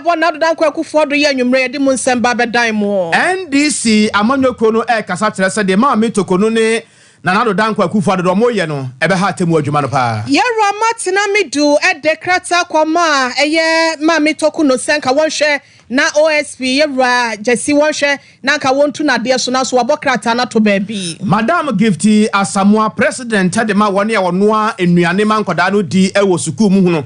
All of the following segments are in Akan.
abo na dodan kwaku fodo ye anwumre de mu nsem ba bedan mu NDC amanyoko no e kasa kire se de ma metoko no ne na nado dan kwaku fodo do moye no e be ha temu adwuma no pa ye ramatina midu e de krata kwama eye ma metoko no senka wonhwe na OSP yewra jesi wonhwe na nka wontu na de so na so abokrata na to baabi Madam Gifty Asamoah president de ma woni e wonoa enuane man koda no di e wo suku mu hunu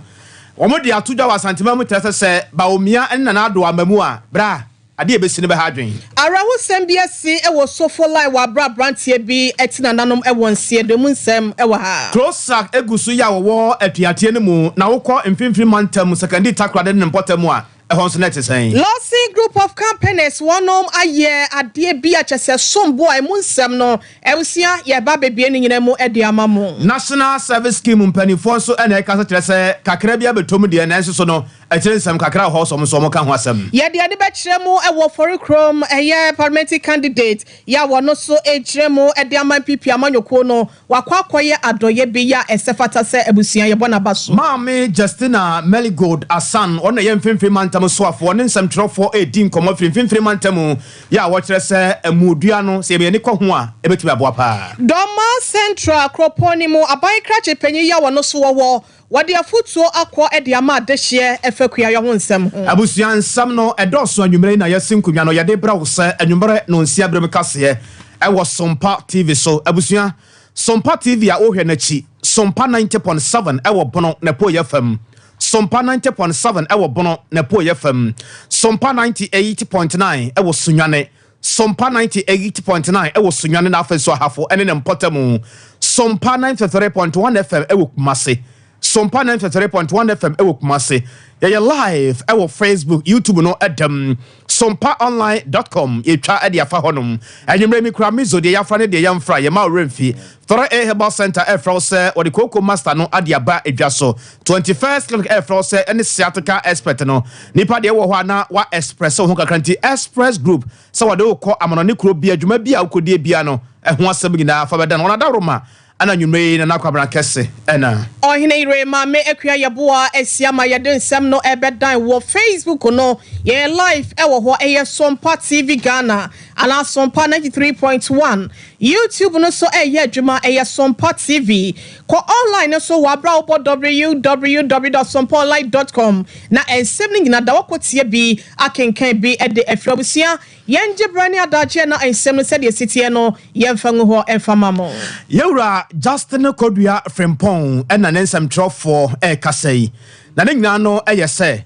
omo di atudwa wasantima mu trese se baomia enna na ado amamu a bra ade e besi ne be ha adwen arahu sem biasi e wo sofo line wa bra brantie bi etina nanom e wonsie de mu nsem e wa ha Closak egusu ya wo atuate ne mu na wokọ mfimfini mantam secondary takrade ne mpotamu a Lossy group of companies wonom aye adie bi achese sombo e mu nsem no ewusia ye ba bebie ni nyina mu e de amamu National Service Scheme mpanifo so ene ka kire se kakra bia betom de na nso no akire nsem kakra ho so mo ka ho asem ye de ade be kire mu e wo for krom eye parliamentary candidate ya wono so e kire mu e de aman pipi amanyoko no wakwakoye adoye bi ya esefata se ebusia ye bona baso Mami Justina Meligold Asan ona ye mfimfini mantam so afo ne nsem trofo edin komo mfimfini mantam ya wo kire se emudua no se be ni ko ho a ebetumi aboa pa Doma Central Kroponimu abai krache penyi ya wono so wo wade afutuo akọ ede ama dehye efakua yo nsem abusuan nsam no edoso anwumre na yasinkunwa no yade bra wo se anwumre no nsia brem kase e wo Sompa TV so abusuan Sompa TV a ohwe na chi Sompa 90.7 e wo bono na po FM Sompa 90.7 e wo bono na po FM Sompa 98.9 e wo sunwane Sompa 98.9 e wo sunwane na afenso hafo ene ne mpotamu Sompa 93.1 FM e wo kumase Sompa 93.1 FM e wo kumase ye live e wo Facebook YouTube no edem sompaonline.com ye twa e de afa honum anyemre mi kura mizo de yafa ne de yamfra ye ma remfi 3A Herbal Center e fra se wo de koko master no ade aba edwaso 21st clinic e fra se ene sciatica expert no nipa de wo ho na wa express ho kakranti express group se wo de ko amonone kuro bia adwuma bia ukodie bia no e ho asem nyina fa beda no na dawroma ana nyumre na nakwabra kese ena ohine ire ma me akua yeboa esiama yede nsem no ebedan wo Facebook no ye live e wo ho eye Sompa TV Ghana ala Sompa 93.1 YouTube no so eye adwuma eye Sompa TV ko online no so wa bra obo www.sompaonline.com na ensem ni nyina da wakotie bi akenkan bi e de afrabusia yenje brani adache na ensem no se de sitie no yemfangu ho enfamamo yewra Justin Kodua Frimpong ena nensam trofo kasai na ne nyina no yese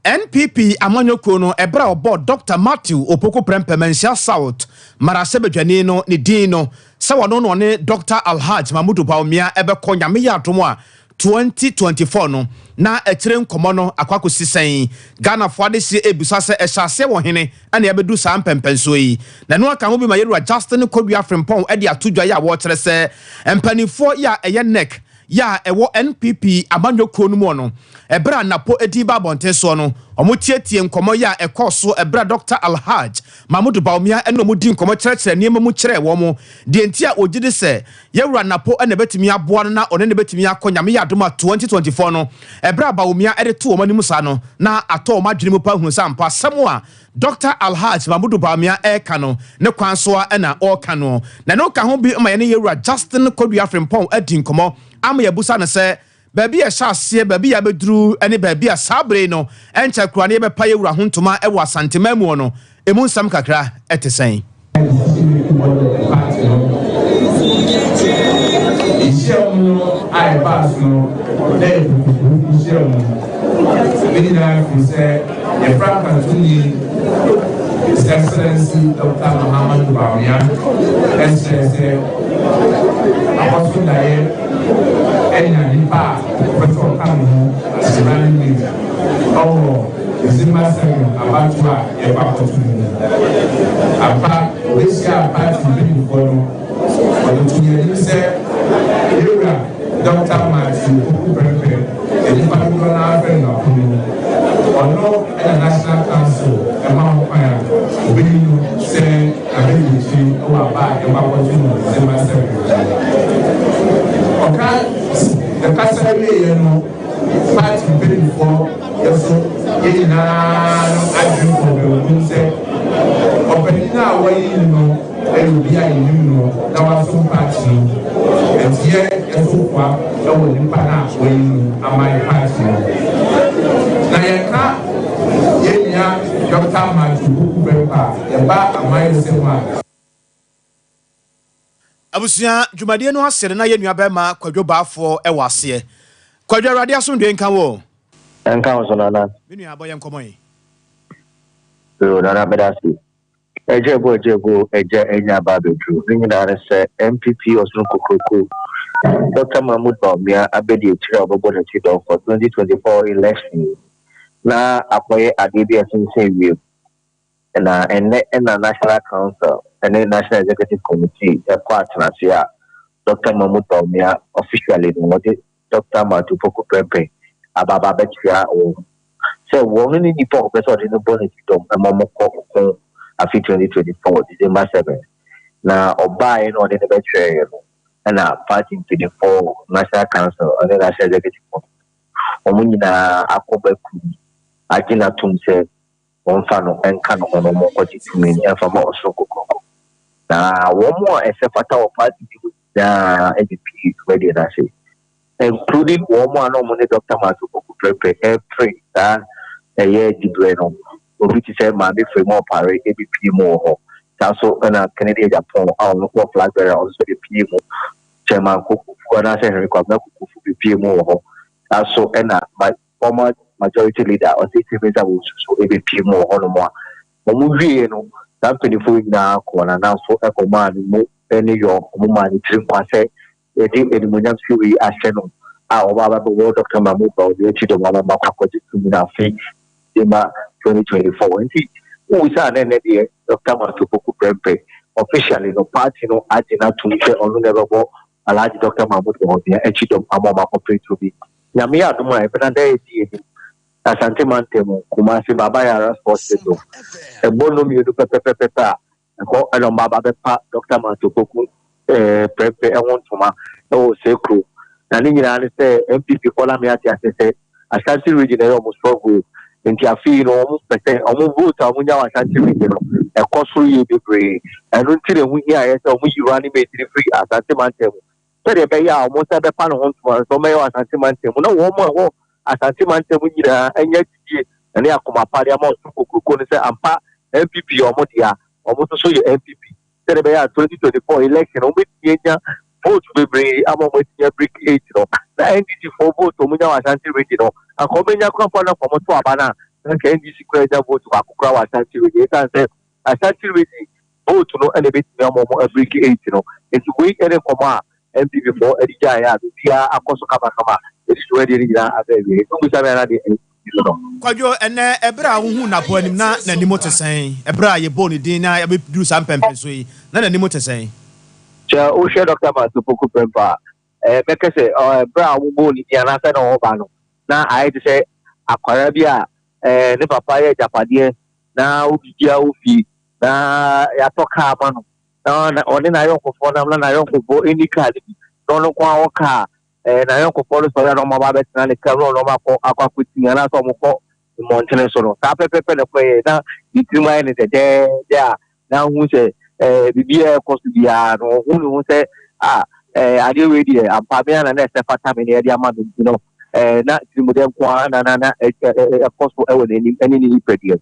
NPP amanyoko no ebra obo Dr. Matthew Opoko Prempemensia South Marasebedwane no ne din no se wono no ne Dr. Alhaj Mamudu Baumia ebe konyame ya atomo a 2024 no na etire nkomo no akwako sisen Ghana fo ade sie ebusa se ehase wo hene ana ebedu sa mpempenso yi na no aka ho bi ma yeru Justin Kodua Frimpong e de atodwa ya wo tere se empanifo ya eye neck ya ewo NPP amanyoko no mu no ebra napo edi babonte so no omutietie nkomo ya ekoso ebra Dr. Alhaj Mamudu Baumia eno mudi nkomo kyerɛkyerɛ niema mu kyerɛ wo mo de entia ogide se yewura napo ene betimi aboa no na one ne betimi akonyame ya adoma 2024 no ebra Baumia ede to wo mani sa no na ato ma dwene mu pa hu sampa semo a Dr. Alhaj Mamudu Baumia kano ne kwanso a na o kano na no ka ho bi ma ye ne yewura Justin Kodua Frimpong adi nkomo ama yabusa ne se baby a shase baby a bedru ene baby a sabre no encha kura ne be paye wura hontoma e wa santemam no emu nsam kakra etesen Ishemu ai pass no le ishemu bidina kuse e franka tuni His Excellency Dr. Muhammad Baumia SSA Apostle Daye enya nipa professor Kamu Simani Owo Zimba Seven Abatua Eba Kotunu Apa this year party been for the year say Ewura Dr. Matthew Okuprempe enipa gbogbo na afe na kunu ono National Council among fire obinu say abeji owa ba Eba Kotunu Zimba Seven the Cassandra, party been for yɛso yɛn nyinaa adwene kɔnkɔnkɔn sɛ ɔpanin a wɔyi no ɛyɛ obi a yɛnim no na waso paati no ɛnti yɛso kwa ɛwɔ nipa no a wɔyi no ama yɛ paati no na yɛka yɛn nya dɔkta Matthew Opoku Prempeh yɛba aman nsɛm a abusua dwumadie no asere na yɛ nua bɛma kwadwo baafoɔ ɛwɔ aseɛ kwadwo awurade asomdwe nka wo enka wo sonana me nua abɔ yɛ nkɔmɔ yi so nana bedasi ejebo eje enya babedu nyina ne se MPP osun kokoko Dr. Mahmoud Bawumia abedi etira obobo ne ti don for 2024 election na apoye adebi asinse wie na National Council and National Executive Committee a Dr. Mahmoud Bawumia officially Dr. Matthew Opoku Prempeh ababa betia o so won ni nipo person de no bonus dom amamoko afi 2024 December 7 na obae no de betia na party 24 National Council and National Executive Committee omunyina akobaku agina tumse onfano enka no no mo kwaji tumi enfa ma osokoko na wo mo esefata o party na ADP ready na say including wo mo no mo ne Dr. Matthew Opoku Prempeh every that year dibre no obi ti say ma be free more pare ADP mo ho so na Canadian Japan no flag bearer also the PM chairman Kuku na say Henry Kwabena Kuku be PM ho so na my former majority leader or city minister will so ABP more on more. Omuvi no that 24 na ko na so e ko man mo any your woman trim kwase e di edumunyam siwi ahye no a oba ba Dr. Mahmoud Bawumia ti do mama makwakwati tumi na fi December 2024 nti who say na dey Dr. Matthew Opoku Prempeh officially no party no agina tumse onu never go Alhaji Dr. Mahmoud Bawumia e ti do mama makwakwati tumi nyame aduma e pena dey di Asante Mantemo, Kumasi Baba Yara Sports Center. A bonum you do pepepepa, and call a Baba Dr. Matthew Opoku Prempeh, I want to ma, oh, say crew. And in say MPP call me at the say, Ashanti region almost struggle. In Tiafi, almost percent, almost vote, Amunya Ashanti region, a cost for you be brave. And until we hear, so we running free Asante Mantemo. So they pay almost at the panel home so may Asante Mantemo. No one Asante Mantemo nyina enya tie ene akoma pare ama osukoko ne se ampa MPP omodia omoto so ye MPP tere be ya 2024 election o metie nya vote bebre ama metie break 8 no na NDC for vote omunya wa Asante ready no akomenya kwampa na komoto abana na NDC kwa nya vote akokra wa Asante ready kan se Asante ready vote no ene betie ama break 8 no enti we ene koma MPP for edija ya bia akoso kama Kwadwo ene ebra wo hu na bo anim na nanimo tesen ebra ye bo ne din na ya be duru sam pempe so yi na nanimo tesen cha o she Dr. Matthew Opoku Prempeh meke se ebra wo bo ni dia na se no ba no na ai te se akwara bia ne papa ye japade na obidia ofi na ya toka ba no na oni na yo kofo na yo kofo any card no kwa o ka na yon ko follow so no ma ba betina le karo no ma ko akwa kutinga na so mo ko montene so no ta pepepe ne ko na itima ne de na hu se bibia ko su bia no hu se ade we di ampa me na se fata me ne dia ma do no na timu dem kwa na ko so e we ni pedi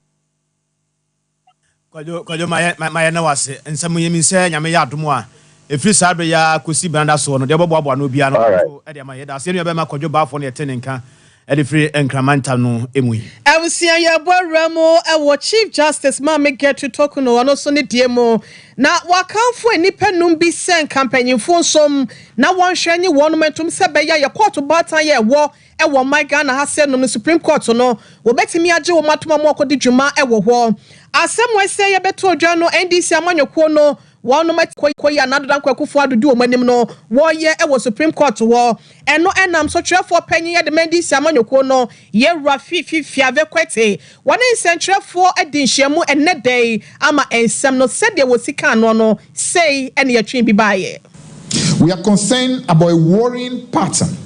kwadwo ma na wase nsam yemi se nyame ya adomo a efiri sabe ya kosi branda so no de boboabo no bia no e de ma ye da se no be ma kwadwo baafo no yete ne nka e de free enkramanta no emu awusia ya boramo e wo Chief Justice ma me get to talk no no so ne die mo na wakanfo enipa num bi sen campaignfo nsom na won hwenye won mentum se be ya court batan ye wo e wo my Ghana ha se no Supreme Court no wo betimi age wo matoma mo akodi dwuma e wo ho asem we se ye beto odwa no NDC amanyoko no one no koyi another dan kwakufu adudu o manim no wo ye e wo Supreme Court wo eno enam so trefo panyin ye de NDC amanyoko no ye rafi fiave kwete one insentrefo edinhyiamu enne day ama ensem no said there was sika no say ene ye twin bi baye. We are concerned about a worrying pattern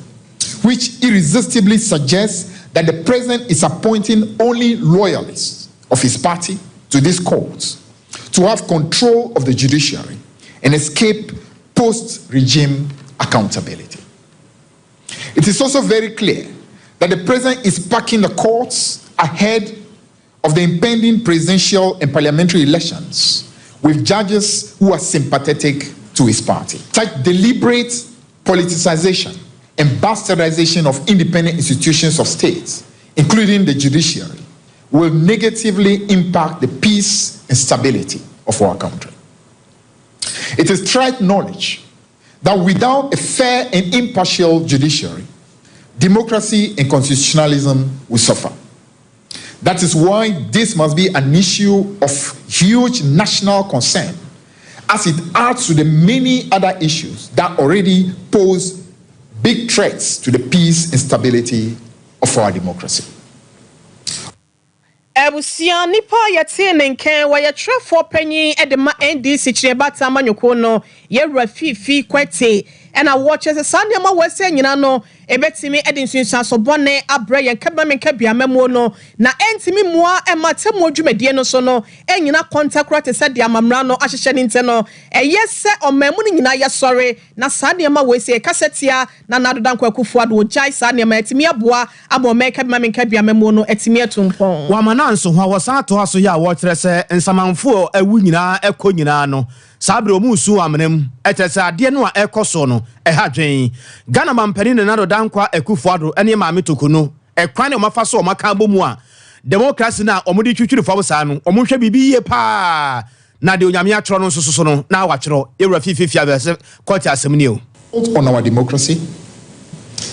which irresistibly suggests that the president is appointing only loyalists of his party to these courts to have control of the judiciary and escape post-regime accountability. It is also very clear that the president is packing the courts ahead of the impending presidential and parliamentary elections with judges who are sympathetic to his party. Such deliberate politicization and bastardization of independent institutions of states, including the judiciary, will negatively impact the peace and stability of our country. It is trite knowledge that without a fair and impartial judiciary, democracy and constitutionalism will suffer. That is why this must be an issue of huge national concern, as it adds to the many other issues that already pose big threats to the peace and stability of our democracy. Ebusia nipa yete nenken wa ye trefo panyin edema NDC chirebata manyoko no ye rafifi kwete ena watches sande ma wese nyina no ebetimi edinsunsa so bone abre ye kabamenka biamamo no na entimi mua ematemu adwumadie no so no enyina contact te sadia amamra no ahyehye ne nte no eyese omamu ni nyina ye sore na sande ma wese kasetia na nadodanko akufu ado jai sande ma etimi aboa abomeka bimamenka biamamo no etimi atumpon wamana nso ho wasato aso ya wo kyerɛ sɛ nsamanfo awu nyina ekɔ nyina no sabre omusu amnem etese ade no a ekoso no ehadwen Ghana mampani ne nado dankwa ekufuado ene maame tokuno ekwan ne omafa so omaka bomu a democracy na omudi twitwiri fo sa no omunhwe bibi ye pa na de onyame atro no nsoso no na awakero ewura fififia verse court assembly o on our democracy,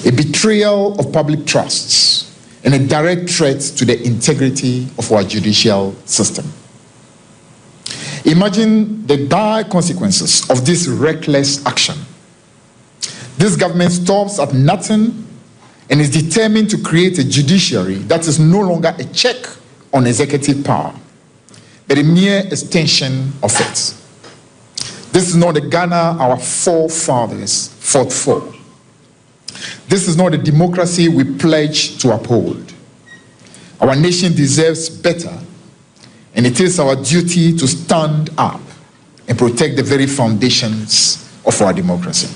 a betrayal of public trusts, and a direct threat to the integrity of our judicial system. Imagine the dire consequences of this reckless action. This government stops at nothing and is determined to create a judiciary that is no longer a check on executive power, but a mere extension of it. This is not the Ghana our forefathers fought for. This is not the democracy we pledge to uphold. Our nation deserves better, and it is our duty to stand up and protect the very foundations of our democracy.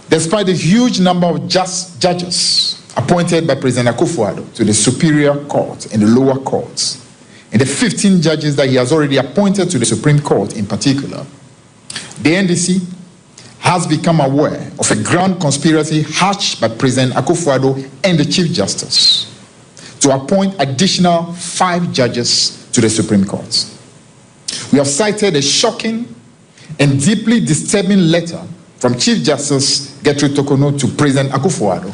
Despite the huge number of judges appointed by President Akufo-Addo to the Superior Court and the lower courts, and the 15 judges that he has already appointed to the Supreme Court in particular, the NDC has become aware of a grand conspiracy hatched by President Akufo-Addo and the Chief Justice to appoint additional 5 judges to the Supreme Court. We have cited a shocking and deeply disturbing letter from Chief Justice Gertrude Tokono to President Akufo-Addo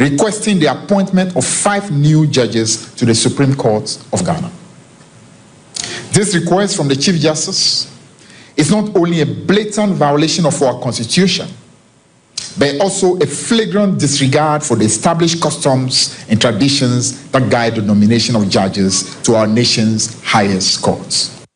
requesting the appointment of 5 new judges to the Supreme Court of Ghana. This request from the Chief Justice is not only a blatant violation of our Constitution, but also a flagrant disregard for the established customs and traditions that guide the nomination of judges to our nation's highest courts.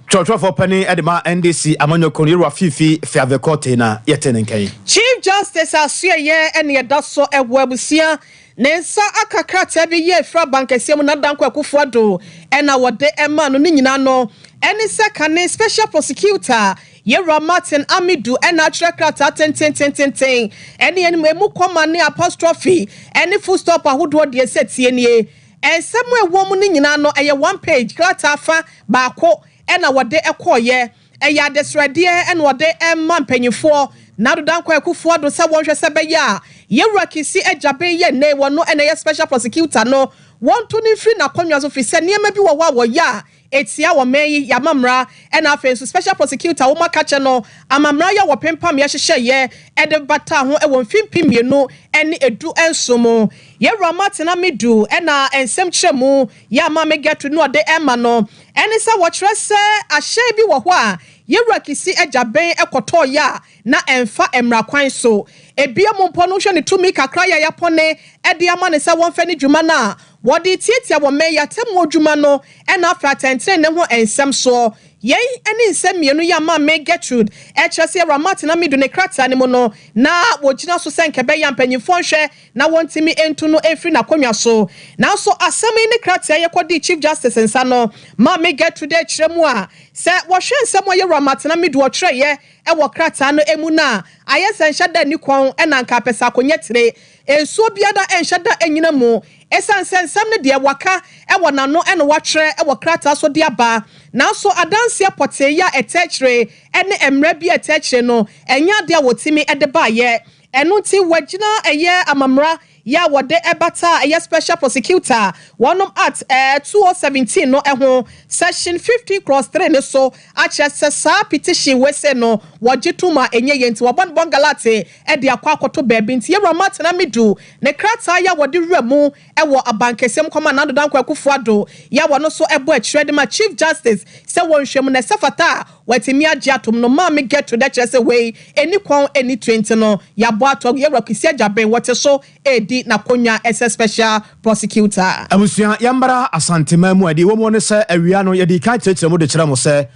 Church for Penny Edema NDC Amanyo Koniro Fifi Fiave Court na Yetenenkai. Chief Justice Asuye and Yadaso Ewebusia Nensa akakrata bi ye fra bankesiam na danko Akufo-Addo ena wode ema no nyina no eni sekane special prosecutor Yera Martin Amidu ena trakrata ten eni emu komane apostrophe eni full stop ahodo de setie nie ensemu ewo mu nyina no eye 1 page krata afa baako ena wode ekoye eya desrade ena wode ema mpanyifo na do danko Akufo-Addo se wonhwe se be ya Yewura kisi ejabe ye ne wono ena ye special prosecutor no won to ni free na konwa so fi se niema bi wo ya etia wo meyi ya mamra ena afen so special prosecutor wo makache no amamra ya wo pempam ya hyehye ye ede bata ho e won fimpi mienu ene edu ensomo Yewura Martin Amidu ena ensem kyeremu ya mama getu no de ema no ene se wo kyerɛ sɛ ahye bi wo ho a Yewura kisi ejaben ekoto ya na emfa emra kwan so ebia mompo no hwe ne tumi kakra ya yapone ede ama ne se won fa ne dwuma na wodi tietia wo me yatem odwuma no ena fra tenten ne ho ensem so yei ene nsem mienu ya ma me Gertrude echese Ramat na midu ne krata ne mo no na wogina so senke be ya mpanyimfo hwe na wontimi entu no efri na konwa so na so asemi ne krata ye kodi Chief Justice nsa no ma me Gertrude echiremu a se wo hwe nsem ye Ramat na midu o tre ye e wo krata no emu na ayese nhada ni kwon e na nka pesa konye tire ensuo biada enhyada enyina mu esansensem ne de waka e wo nano e no watwere e wo krata so de aba na so adanse poteya etechre ene emra bi etechre no enya de wotimi e de ba ye eno ti wagina eye amamra ya wode ebata eye special prosecutor one at 2017 no ho section 50/3 ne so achese sa petition we se no wagituma enye yenti wabon bongalate e de akwakoto baabi nti ye Ramat na midu ne krata ya wode wramu e wo abankesem koma na dodan kwakufu ado ya wono so ebo akire de ma Chief Justice se wonhwem na sefata watimi agi atom no ma me get to that chese we eni kwon eni 20 no ya bo ato ye rakisia jaben wote so edi na konya SS special prosecutor abusia yambara asantema mu adi wo mo ne se awia no ye di kan kyerɛ mo de kyerɛ mo se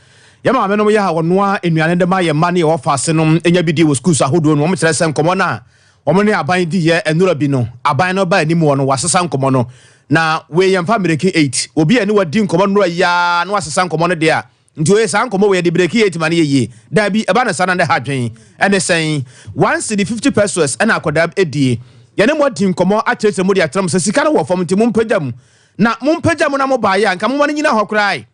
ye ma me no ye ha wonoa enuane de ma ye ma ne wo faase no enya bi di wo schools ahodo no mo kyerɛ se nkomo na wo ne aban di ye enura bi no aban no ba ani mu no wasesa nkomo no na we yemfa mereki 8 obi ani wadi nkomo no ya no wasesa nkomo no de a nti we san nkomo we de breki 8 ma ne ye da bi eba na sana de hadwen ene sen once the 50 pesos na akoda edie yene mo di nkomo a kyerɛ mo de atram se sika no wo fam nti mo mpagam na mo mpagam na mo ba ya nka mo ne nyina ho krai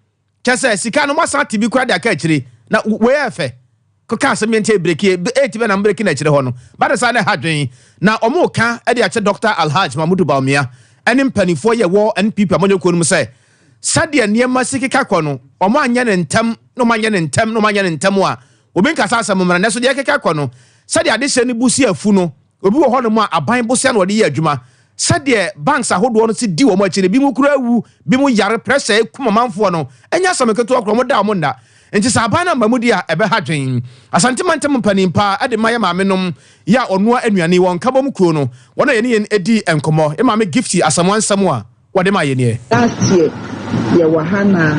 kyese sika no mo san tibi kura de aka kyire na we efe ko ka se mente breki 8 be na breki na kyire ho no ba de sana hadwen na omo ka e de akyɛ Dr. Alhaj Mamudu Baumia ene mpanifo ye wo NPP amanyeko no se sade niema sikika kɔ no omo anya ne ntam no manya ne ntam no manya ne ntam a obi nkasa asam mra ne so de keka kɔ no sade ade hye ne busi afu no obi wo hɔ no mu a aban busia no de ye adwuma sade banks ahodo no si di wo mo akire bi mu kura awu bi mu yare pressure kuma manfo no enya sameketo akro mo da mo nda enti sa aban na mamudi a ebe hadwen asantimantem panimpa ade maye maamenom ya onua anuane won kabom kuo no wona ye ne edi enkomo e maame gifty asamwansam a wode ma ye ne last year ye wahana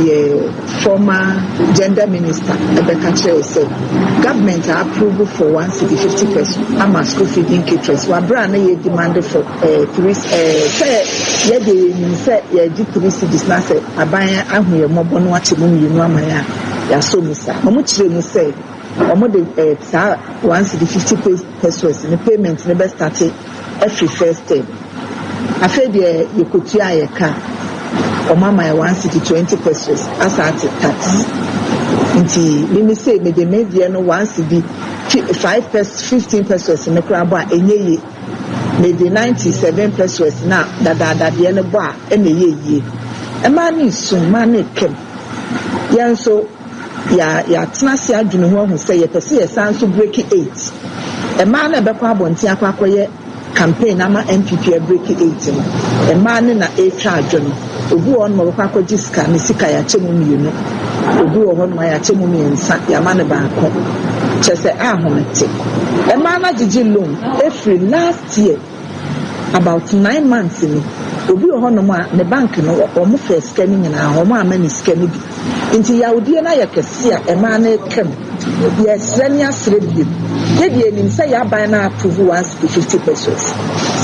ye former gender minister Rebecca Chere said government approval for 150 pesos ama school feeding kitchens wa bra na ye demand for 3 say ye de say ye di 3 cedis na say aban ahu ye mobo no achemu yinu amaya ya so musa omo chire mu say omo de 150 pesos ni payment ni be start every first term afede ye kotua ye ka Omama 120 pesos as at tax. Nti me say me the media no 5 pesos 15 pesos me kra ba enye me the 97 pesos na da de ne ba e me ye e ma ni sum ma ne kem yan so ya tena se adwene ho say ye pese ye san so break 8 e ma na be kwa bonti akwakoye campaign ama NPP break 8 no e ma ne na e twa adwene obi won mo kwa kwaji sika ne sika ya chemu mienu obi won ma ya chemu miensa ya ma ne ba ko chese ahomete e ma na gigi loan every last year about 9 months ni obi won ma ne bank no o mo first scan ni na o mo amani scan bi nti ya odie na ya kese a e ma na kem yes renia srebi ye die nim say ya ban na approve 150 pesos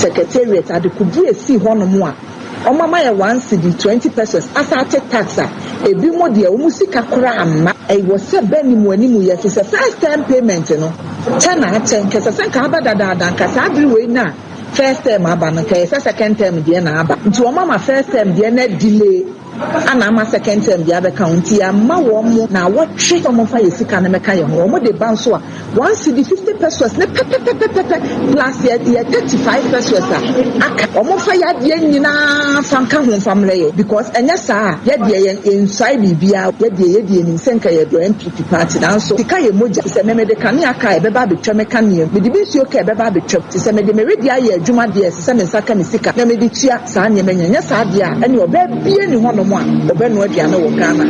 secretariat adekubu esi hono mo a Omama ya 120 pesos asate taxa ebi mo de o musika kora amma e wo se bani mu ani mu ye fi se first time payment no 10 na 10 kesa se ka abada da kasa abri we na first time aba na ka second time de na aba nti omama first time de na delay ana ama second term dia be county ama wo mo na wo twe mo fa yesika na meka ye ho mo de banso a 150 pesos ne plus ye 35 pesos aka o mo fa ya de nyina fanka ho famle ye because enya saa ye de ye inside bibia ye de ni senka ye do NPP party dan so tika ye moja se me de kan aka e be ba betwa me kan ye me de bi si oka e be ba betwa se me de me ready aye adwuma de se me saka me sika na me de tua saa nye me nya saa de a ene oba bie ni ho no mo a obenu aduane wo Ghana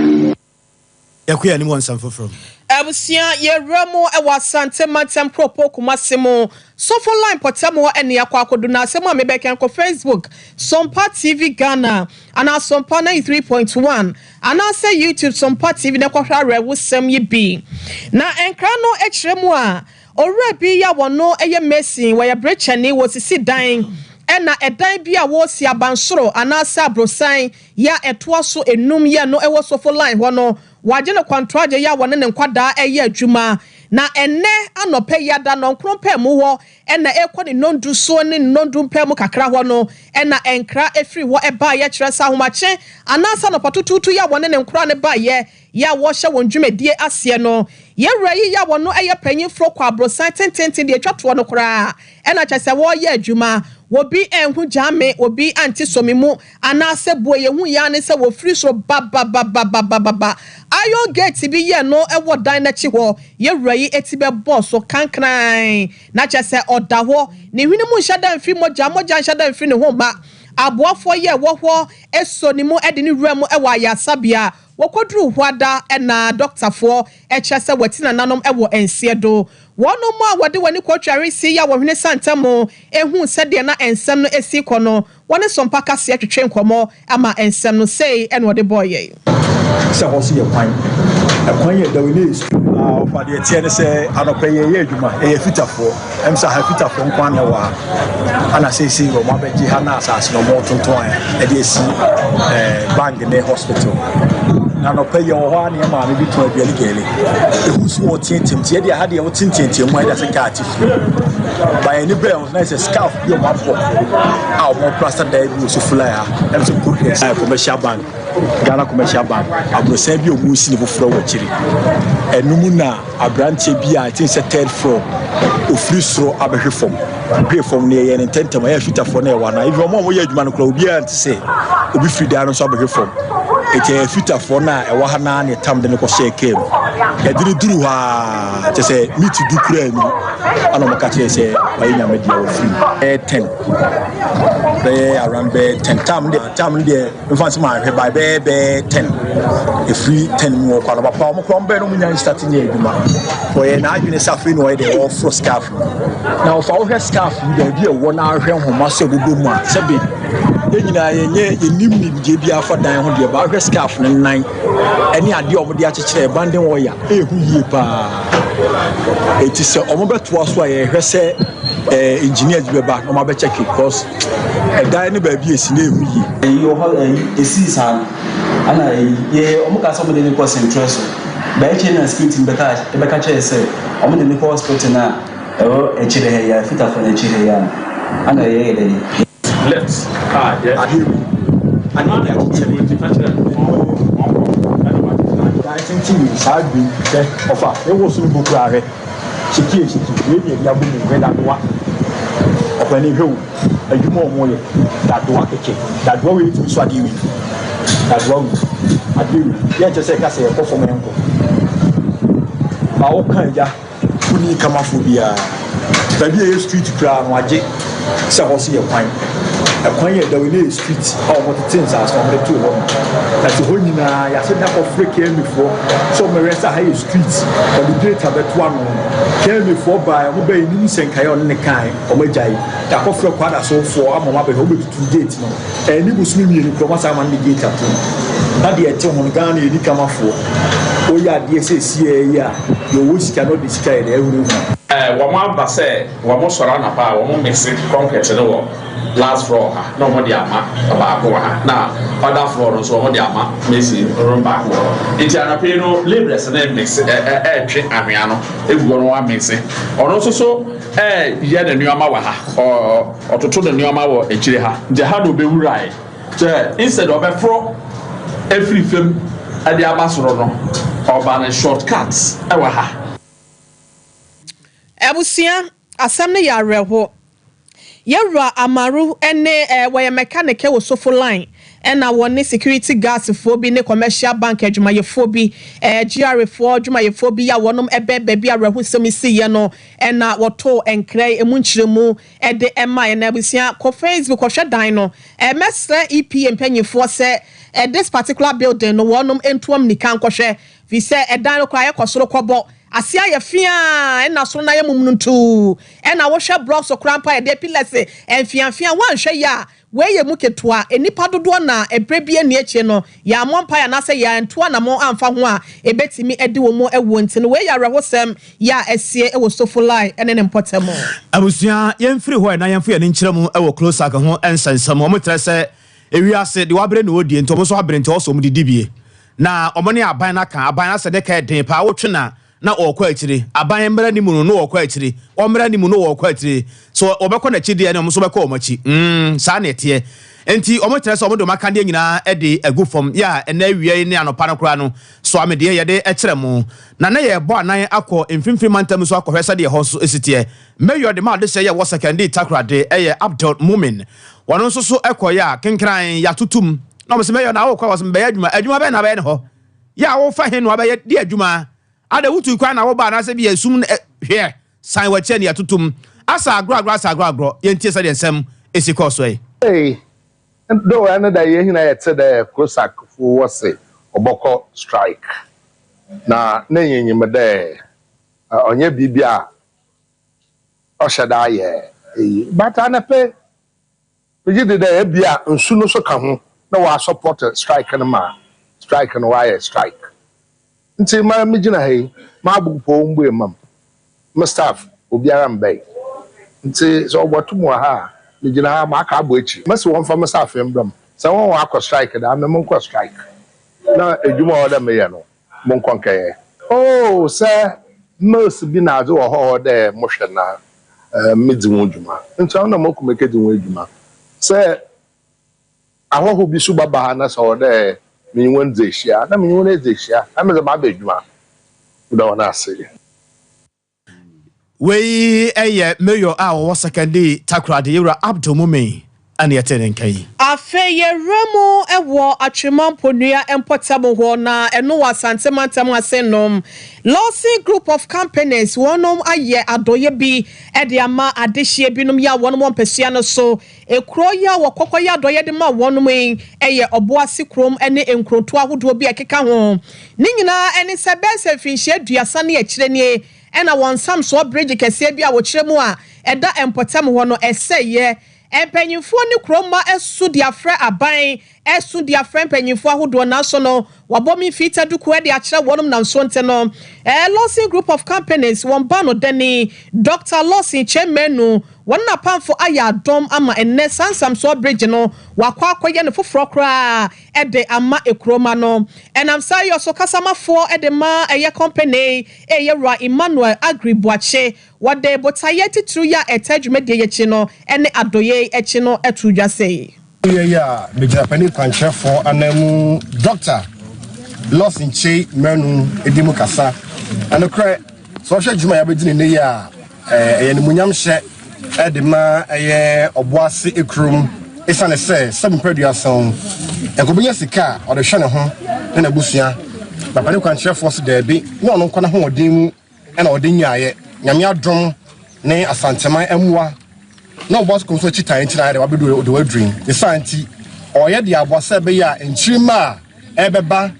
yakuya ni mo nsamfo from abusia ye remo e wasante mantem propo kumasemo so for line potamo ene yakwa akodu na asemo amebeka ko Facebook Sompa TV Ghana ana Sompa 93.1 anaasɛ YouTube Sompa TV ne kwahwa rewusem yi bi na enkra no ekyeremu a owura bi ya wono eye mesin wo ya brechani wo sisi dan ena edan bi a wo si abansoro anaasɛ abrosan ya etoa so enum ye no ewo sofo line ho no waje ne kwantoaje ya wone ne nkwada eye adwuma na enne anope yada no nkronpa mu ho ena ekɔ ne nondu so ne nondu mpa mu kakra ho no ena enkra efiri ho eba ye kyerɛ sa homache anasa no patotutu ya wone ne nkra ne ba ye ya wo hye won dwumadie ase no ye wrai ya wono eye panyin fro kwa brosan tententen de atwato no kra ena kyerɛ wo ye adwuma wobi enhu jame obi anti somimu anase boye hu ya ne se wo free so ba ayo gate bi ye no ewo dan na chi ho ye wrai etibe boss so kankran na kyerɛ oda ho ne hwini mu hyada mfiri moja hyada mfiri ne ho ba aboafo ye wo ho esonimu ede ne wura mu ewo ayasabia wokodru hwada na doctorfo kyerɛ watina nanom ewo ensie do wono mu a wode wani kwatware si ya wohwene santamo ehu sede na ensem no esi kono wone Sompa kase atwetwe nkomo ama ensem no sei ene wode boye sɛ hɔ so yɛ kwan yɛ dawene ɔfa deɛ tiɛ ne sɛ anɔpɛ yɛ adwuma ɛyɛ fitafoɔ ɛm sɛ ha fitafoɔ nkwan na wɔ ana seesei wɔ mo abɛgye ha na asase no ɔmɔ tonton a ɛde asi bank ne hospital na anɔpɛ yɛ wɔ hɔ a ne yɛ maame bi tɔn aduane gɛle ɛhu so wɔ teatem tiɛ deɛ ha deɛ wɔte ntiatia mu ɛde asɛ kaa ate firi bayɛ ne bɛɛ na sɛ scarf bi ɔmɔ abɔ a ɔmɔ plasta daa bi wɔ so fulai ha ɛm sɛ progress commercial bank Ghana commercial bank abrosan bi omu si ne foforo wɔ kyiri enum na abrante bi a tin sɛ third floor ofiri soro abɛhwe fam ne yɛ ne tentem ayɛ fitafo na ɛwa na even mo yɛ adwuma no kora obi a nte sɛ obi firi dan no so abɛhwe fam ɛkyɛ fitafo na ɛwa ha na ne tam de ne kɔ hyɛ kem ɛdiri duru ha kyɛ sɛ meet du kura ni ana mo ka kyerɛ sɛ bayi nyame dia wɔ firi 10 bɛyɛ around 10 tam de mfa ma hwɛ ba bɛɛ 10 free 10 mu kwa no papa mo krom bɛ no munya start ne adwuma for ye na adwene safe no de all fro scarf na ofa wo hwɛ scarf bi bi ɛwɔ na hwɛ homa so bobo mu a sɛbe enyina ye nim ni bije bi afa dan ho de ba hwɛ scarf no nan ɛne ade ɔmo de akyekyere banden wɔ ya ehu yie pa eti sɛ ɔmo bɛtoa so a ye hwɛ sɛ engineers bi ba no ma be check because dan ne ba bi esi na ehu yie yo ho esi san ana ye omo ka so mo de ni ko central so ba eche na security beka che say omo de ni ko hospital na e chire he ya fita for na chire ya ana ye de let's yeah I need to check with I think you side be offer e wo so boku are chiki we dey ya bu mu da do wa opani hwe adwuma omo ye da do wa keke da do we tu so ade wi da do wa ade wi ye che se ka se ko fo menko ba o kan ja kuni kama fo bia ba bia ye street kra no age se ho se ye kwan yɛ dawene street a ɔmo tete nsaase ɔmo de to hɔ na te hɔ nyinaa yɛasɛ da kɔ frɛ kɛmifoɔ so ɔmo rɛsa ha yɛ street ɔde data bɛto ano kɛmifoɔ baa ɔmo bɛyɛ nim sɛnkaeɛ ɔne ne kan ɔmo agyae da kɔ frɛ kwada sofoɔ ama ɔmo abɛhɛ ɔmo bɛtutu gate no ɛni bosomi mmienu kura ɔmo asa ama ne gate ato na deɛ ɛte ho no Ghana yɛ nikamafoɔ ɔyɛ adeɛ sɛ esie yi a yɛwɔ sika na ɔde sika yɛ de ɛhuru mu wɔn aba sɛ wɔn sɔrɔ anapa a wɔn mix concrete no wɔ last floor ha na wɔn de ama baako wɔ ha na other floor nso wɔn de ama mesi room baako wɔ nti anapa no labourers na mix ɛɛtwe anwea no egu wɔn wa mix ɔno nso so yɛ ne nneɛma wɔ ha ɔtoto ne nneɛma wɔ akyire ha nti ha na obewura yɛ sɛ instead ɔbɛforo efiri fam ɛde aba soro no ɔba ne shortcuts ɛwɔ ha. Ebusia asam ne yareho yewra amaru ene weye mechanic wo sofo line ena woni security guards fo bi ne commercial bank adwumayefo bi GR fo adwumayefo bi ya wonom ebe bi areho semisi ye no ena woto enkrai emu nkyiremu ede ema na ebusia ko Facebook ko hwedan no mesre EP empanyefo se this particular building no wonom entuam nikan ko hwe vi se edan no kwa ye kosoro kobo asia ye fia na so na ye mumnuntu na wo hwe blocks okrampa ye de pillars enfianfia wan hwe ya we ye mu ketua enipa dodo na ebrebie ne eche no ya mompa ya na se ya ntoa na mo amfa ho a ebetimi edi wo mo ewo ntino we ya rehosem ya esie ewo sofulai ene ne mpotemo abusia yemfiri ho na yemfo ye ne nkyeremu ewo close aka ho ensensam o mo trese ewiase de wabre na odie nto mo so abre nto so mo didibie na omone aban na kan aban ase de ka den pa wotwe na okwa akire aban mbra ni mu no okwa akire omra ni mu no okwa akire so obekọ na chide ne omso bekọ omachi sa na ete enti omotere so omodo maka de nyina e de agu fom ya ena wie ne anopa no kra no so amede ye de ekire mu na ye bo anan akọ mfimfim mantam so akọ hwesa de ho so esitie mayor de ma de se ye wo second takra de eye Abdul Mumin wono so so ekọ ya kenkran ya tutum na mo se mayor na wo kwa was mbe adwuma be na be ne ho ya wo fa hen no be de adwuma ada wutu kwa na wo ba na se bi asum hwe san wa che ne atutum asa agro yentie se de nsem esiko so yi do ana da ye hina ye te da Closak fu wose oboko strike na nyenyim de onye bibia o shada ye but anape biji de da bia nsu no so ka ho na wa support strike na ma strike no wa ye strike nti ma mijina hey ma bugpo mgbe mam ma staff obiara mbe nti so obotum wa ha mijina ha ma aka agbo echi ma se won fa ma staff embram se won wa akọ strike da me mon kọ strike na edwuma oda me ye no mon kọ nkaye oh se most bi na azo ho de mo hwe na midwun dwuma nti ona mo ku meke dwun dwuma se ahoho bi su baba na so de mi won zeshia na mi won zeshia am ze ba bedwuma uda wona ase we eye mayor a wo second takra de yura Abdul Mumin ani atenen kai afeye remo ewo atwemamponua empotable ho na eno wasantemantam asenom Lawson group of companies wonom aye adoye bi ede ama adehye binom ya wonom mpesua no so ekro ya wokokoya adoye de ma wonom eye oboase krom ene enkroto ahodo bi akeka ho ni nyina ene sebese finhye aduasa ne akire ne ena wonsam so bridge kese bi a wo kire mu a eda empotam ho no eseye empanyimfo ne kroma esu dia frɛ aban esu dia frɛ empanyimfo ahodo na so no wabomi fita duku e de akire wonum na so nte no Lawson group of companies won ba no deni Dr. Lawson Chemenu wonna pamfo aya dom ama enne sansam so bridge no wakwa akoye ne foforo kra e de ama ekroma no enam say yo so kasamafo e de ma eye company eye Ra Emmanuel Agribuache wade botaye titru ya etadwuma de yechi no ene adoye echi no etudwa sei ya me Japanese kanchefo anamu Dr. Lawson Chemenu edimu kasa anokre so hwe dwuma ya bedine ne ya eye ne munyam hye edema eye oboase ekrum esane se seven production ekobenya sika o de hwe ne ho na busua papa ne kwanche force da bi na ono nkwana ho odin mu na ode nyaaye nyame adom ne asanteman amua na oboase komso chitan ntina de wabedo de wadrin esanti oye de aboase be ya enchirima ebeba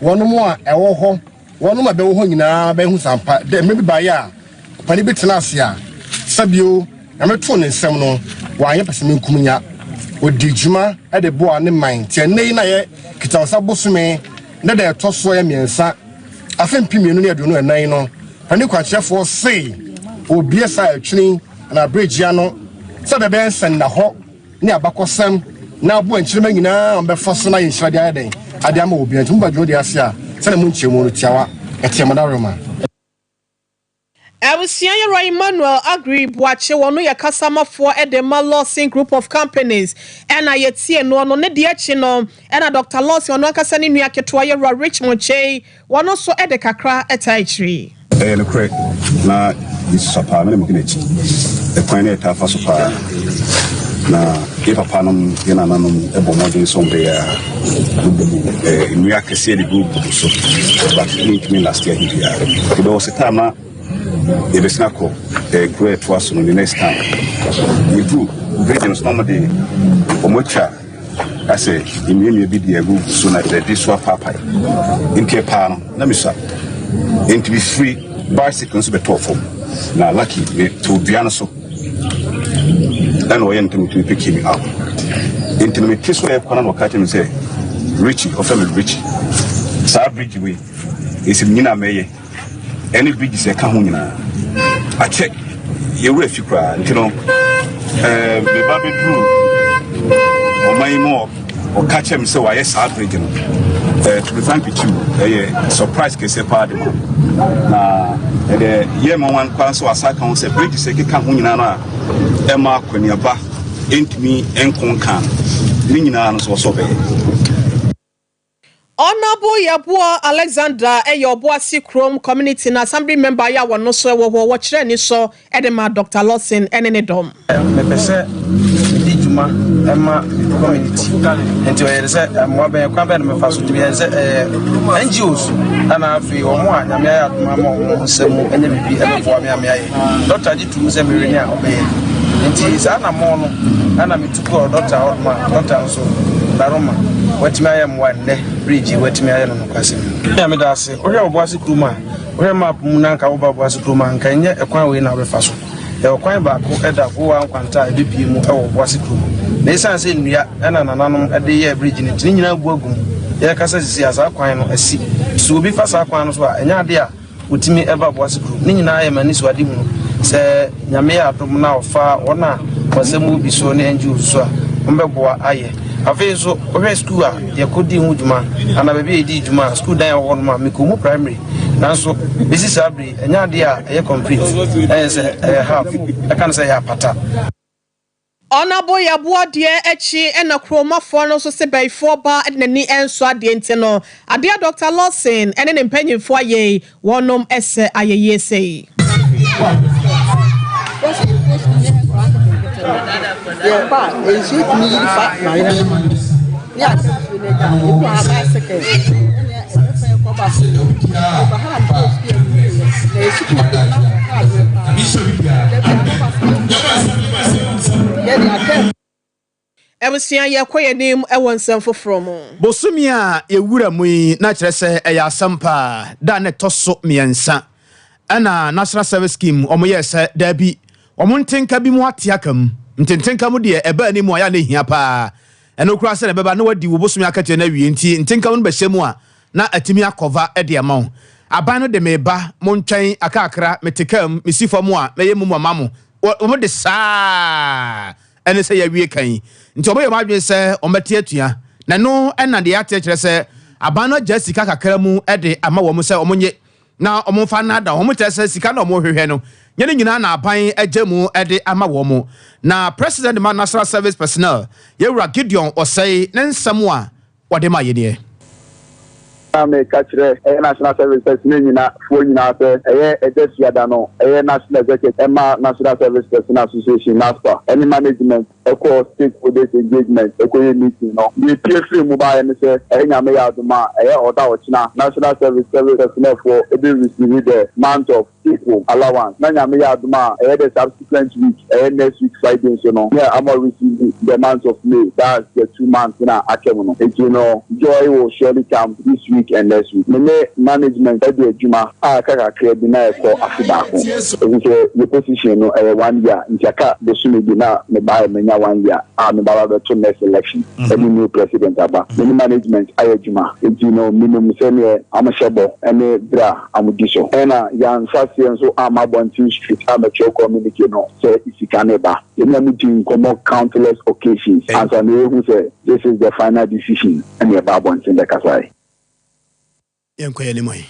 wonomu a ewo ho wonomu a be wo ho nyina be hu sampa de mebi ba ya pani betena ase a sabio ameto ne nsem no wa anye pese menkumnya odi djuma e de boa ne man tie nei na ye kitansa bosume ne de to so ye miensa afempi mienu ne aduonu enan no pani kwachefo sei obie sa atwini na bridge ya no se be ben sen na ho ne abakosem na abo anchirema nyina on be foso na yinhira de aden ade ama obi antum badwo de ase a se na munchemu no tiawa etiamodaroma Awusia Ra Emmanuel Agribuache wono ye kasamafo edema Lawson group of companies ena yetie no ne de achi no ena Dr. Lawson ono akasa ne nua ketoa ye Ra Richmond Chey wono so ede kakra etaichiri no correct na isapa me mukinachi e kwan e ta fa so pa na ke papa nom ye na nanom e bomodin so mbe ya nua kese de group so but me last year here it was a time Ebesnako, great to us on the next time. We do greatness normally. Omocha, I say, in me be the group soon as this was papa. In Capano, Namisa, and to be free bicycles be thoughtful. Now, lucky to be honest, then we enter to pick him up. Intimate kiss where Conan or Catching say, Richie or family Richie. Sa bridge way is in Nina May. Any bridge is a Kahuna. I check your refugee, you know. The baby drew or my more or catch him so I yes, heartbreaking. To be frank with you, surprise case a party. Now, the year one council as I can say, bridge is a Kahuna, Emma Queniaba, ain't me and Concan. Nina was so bad. Honorable Yabua Alexander your Boasi Chrome community and assembly member ya wano so watch any so edema Dr. Lawson and any dom. Juma Emma community and to say Mwabe Quaben me faso to be NGOs and I feel one Yamia Semu and be for me. Dr. Jitu Semirinia obey. It is Anna Mono and I'm to go Dr. Otman, Dr. Also Baroma. What me I am one bridge, what me I am on Quasim. Yamidasi, or your Boasi Kuma, where map Munanka over Boasi Kuma and can yet acquire in our faso. They quite back at that go and quanta DPM or Boasi Kuma. They say in Ria and an anonymous at the year bridge in Tina Bogum. Yakasa as Aquino a sea. So be fast Aquanos were and Yadia would me ever Boasi Kuma. Nina I am an Iswadimu. Say Yamea Tomana far or not was a movie so named Jews. Umberboa aye. Afe so we school ye kodi hu djuma ana be be di djuma school dan wo no ma mekumu primary nanso bisi sabri enya de a ye complete say half I can say ya pata Honorable Yabua dear echi ena kroma for no so se by 4 bar and ni enso ade ntino ade Dr. Lawson ene ne mpanyin fo aye wonom ese ayeye sei Yeah, but it's me fat my yes, Ebusia ye kwaye nim ewonsem foforo mu Bosumia ewura mu na kire se eya Sompa da ne toso miensa ana National Service Scheme omoye se dabi omontenka bi mu atiakam ntentenka mu de eba ani mu aya na hia pa eno kura se na beba na wadi wo Bosumia akate na wie nti ntenka mu behye mu a na atimi akova e de ama aban no de meba montwen akakra metekam mesifo a meye mu mama mo de saa ene se ya wie kan nti oboye madwen se omete atua na no ena de ate kire se aban no jasika kakra mu e de ama wo mu se omonye na omfa na da wo mu kire se sika na omo hwehwe no nyene nyina na aban agemu e de ama wo mu na president man National Service personnel yewura Gideon Osei ne nsam a wode ma yene me catchre National Service personnel nyina fo nyina se edesiada no National Executive Emma National Service Personnel Association NASPA any management equal stakeholders engagement equal meeting no the PFC mobile and say nyame ya aduma oda ochina National Service personnel for be receive the month of equal allowance na nyame ya aduma the subsequent week next week Friday so no yeah I'm receive the month of May that's the 2 months na akemu no you know joy will surely come this week and next week me management e dey adwuma akaka kre bi na for afibako so the position no 1 year ntiaka bosumi bi na me buy me 1 year me baba to next election any new president aba the management ayejuma you know minimum say me amashebo any bra amudiso ena yan sase so amabontin street amateur community no say isikaneba you know meeting come countless occasions and so who say this is the final decision and the babontin the kasai yenkoye limoi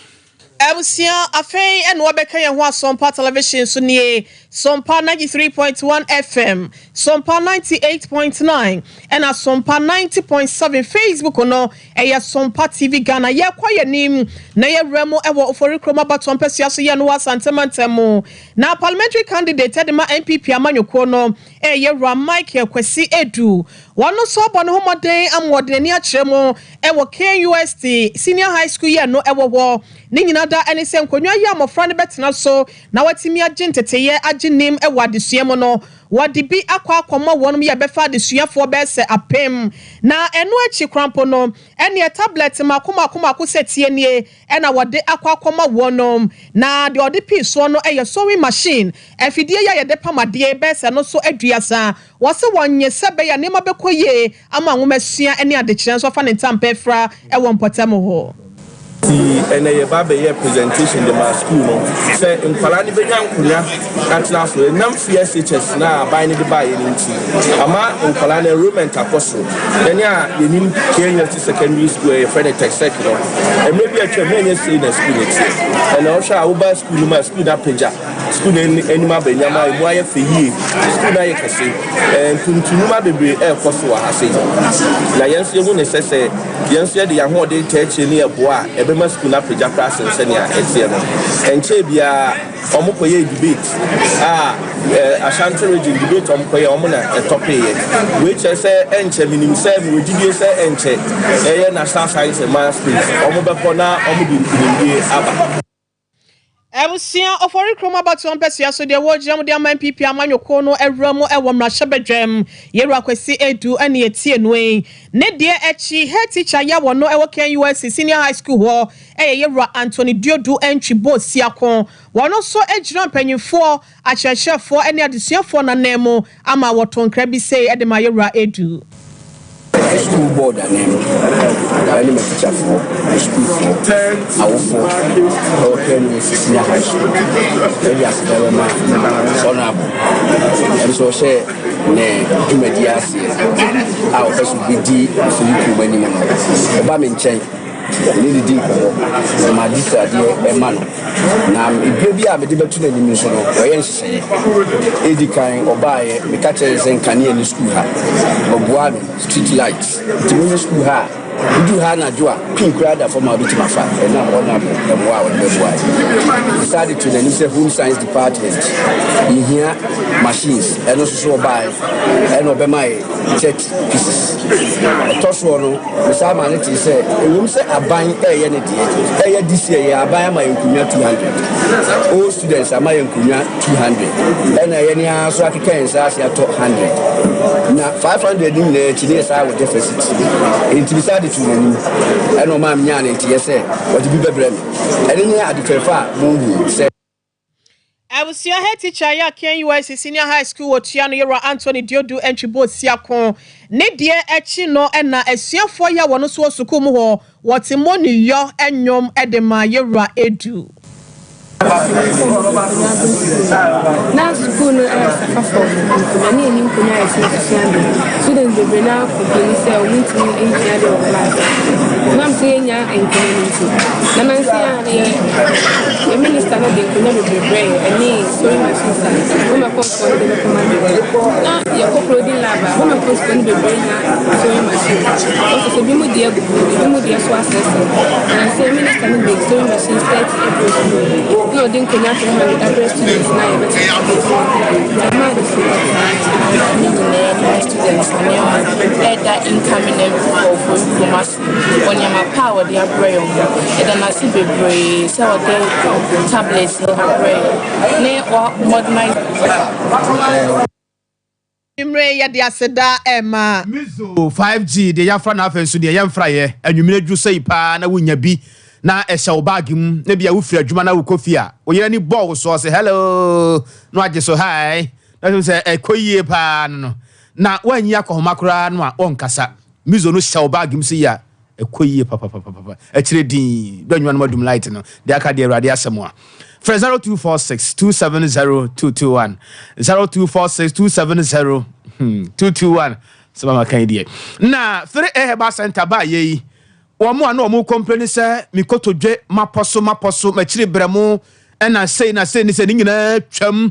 Ebusia afei eno obeka ye ho Sompa television so nie Sompa 93.1 FM Sompa 98.9 and Sompa 90.7 Facebook no eya Sompa TV Ghana ye kwaye nim na ye remo ewo ofori kroma baton pesia so ye no asantemantem na parliamentary candidate edema MPP amanyoko no ye ra Mike Kwesi Edu wano so bo no homoden amwodeni a kiremo ewo KUST senior high school ye no ewo ni nyina da ene se nkonwa ya amofra ne betena so na watimi agye nteteye agye nim ewo adesuem no wɔde bi akɔma wɔnom yɛ bɛfa de suafoɔ bɛsɛ apem na ɛno akyi krampo no ɛne tablet makoma sɛ tie nie ɛna wɔde akɔma wɔnom na de ɔde pii so no ɛyɛ sewing machine afidie yɛ yɛde pamadeɛ bɛsɛ no so aduasa wɔse wɔnyɛ sɛ bɛyɛ nneɛma bɛkɔ yie ama nwomasua ɛne adekyerɛ nso fa ne ntampɛ fra ɛwɔ mpɔtam hɔ and a baby presentation the school no say in Palani Bejankunya Atlas will num fear teachers now buying the buy into Ama in Palani room and taposo. Then you need Kenya to secondary school a friend tech secular and maybe a tremendous in a school and also I will buy school my school that page school any ma benyama why for ye school na you can say and to baby air for so I say na yes you want to say yes the young they teach near boa my school na preja class and senior etie no enche bia omokoye debate Ashanti region debate omokoye omo na etope ye we che say enche minim say we didie say enche national science and math space omo bepo na omo di nkudie aba Ebusia ofori kroma batu ampesia so de wojam de aman pipi amanyoko no ewramu ewo mrahye bedwam yeru akwesi edu ane etie noe ne de echi head teacher ya wono ewo Ken US senior high school ho yeru Anthony Diodu entry board siakon wono so ejiran panyimfo akyerɛkyerɛfo ane adesuafo na nemo ama wotonkra bi sei de ma yeru edu school board and any teacher for school for our for Ken senior high school. Maybe as a man, honorable, and so say, ne, to medias, our first BD, so you can win him. Obama change. Need deep my disadie e man na ebi a me de betu na nim so no oye nhye edi kan obaye me ka kire sen kane ni school ha oboa me street lights ti me school ha do ha na joa pink rather for my bit mafa e na ona boa o be boa decided to the new home science department in here machines and also buy and obe my check pieces toso no me say man it say e say aban e ne de e this year aban ma enkunya 200 all students am enkunya 200 and e ne aso akeka say asia to 100 na 500 ni na chine say with deficit it decided to and no man nya na tie say what be bebrem and ni adeferfa mungu say Ebusia head teacher ya Ken US senior high school otua no Anthony Diodu entry board siakon ne de echi no na asuafo ya wono so suku mu ho wotimoni yo enyom edema yewra edu na school no for many in kunya students dey bring out for say we need to engineer the class na say nya en community na man say the minister no dey kunya be brain any sewing machine science we ma post for the command na ya ko clothing lab we ma post for the brain na sewing machine also be mu dia so access and say minister no dey sewing machine set every school no didn't connect to my address students now but students that incoming from us when you power they are brain and then I see be brain so they tablets they are brain modernize Imre ya de aseda ema Mizo 5G de ya fra na afenso de ya mfra ye anwumire dwu sei pa na wonya bi na ehye bag mu na bia wo fira adwuma na wo kofi a wo yere ni ball so say hello no age so hi na say ekoyie pa no na wanyi akohoma kura no a onkasa Mizo no hye bag mu sei ya ekoyie papa a kire din do anwuma no madum light no de aka de awrade asemo a 0246 270 0246 270 221 sama kan die na fere eheba center ba yi omo ana omo complain say mikotodwe maposo machiri bremu na sei ni se ni nyina twam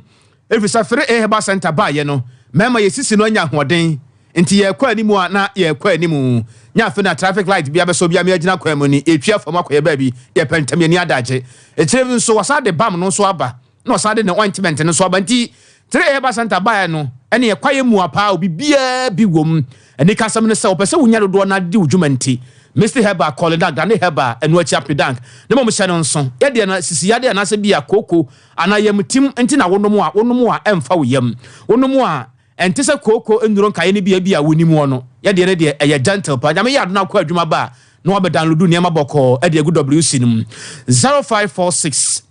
efisa fere eheba center ba ye no mema yesisi no anya hoden nti ye kwa animu na ye kwa animu nya fe na traffic light bia be so bia me agina kwa mu ni etwa fam akoye ba bi ye pentam ye ni adaje etire nso wasade bam no so aba na wasade ne ointment no so aba nti tire eheba center ba ye no ene ye kwa ye mu apa obi bia bi wom eni kasam ne se opese wunya dodo na di udwuma nti Mr. Heba call that Danny Heba and watch up dank. The moment Shannon son. Yadiana Sisiade and Asabia Coco and I am Tim and Tina one more and foul yam. One more and tisa koko nduro nkae ne bia woni mu no ye de ne de eye gentle pa nyame ya do na kwa adwuma ba no be download niam boko e de gu WC nim 0546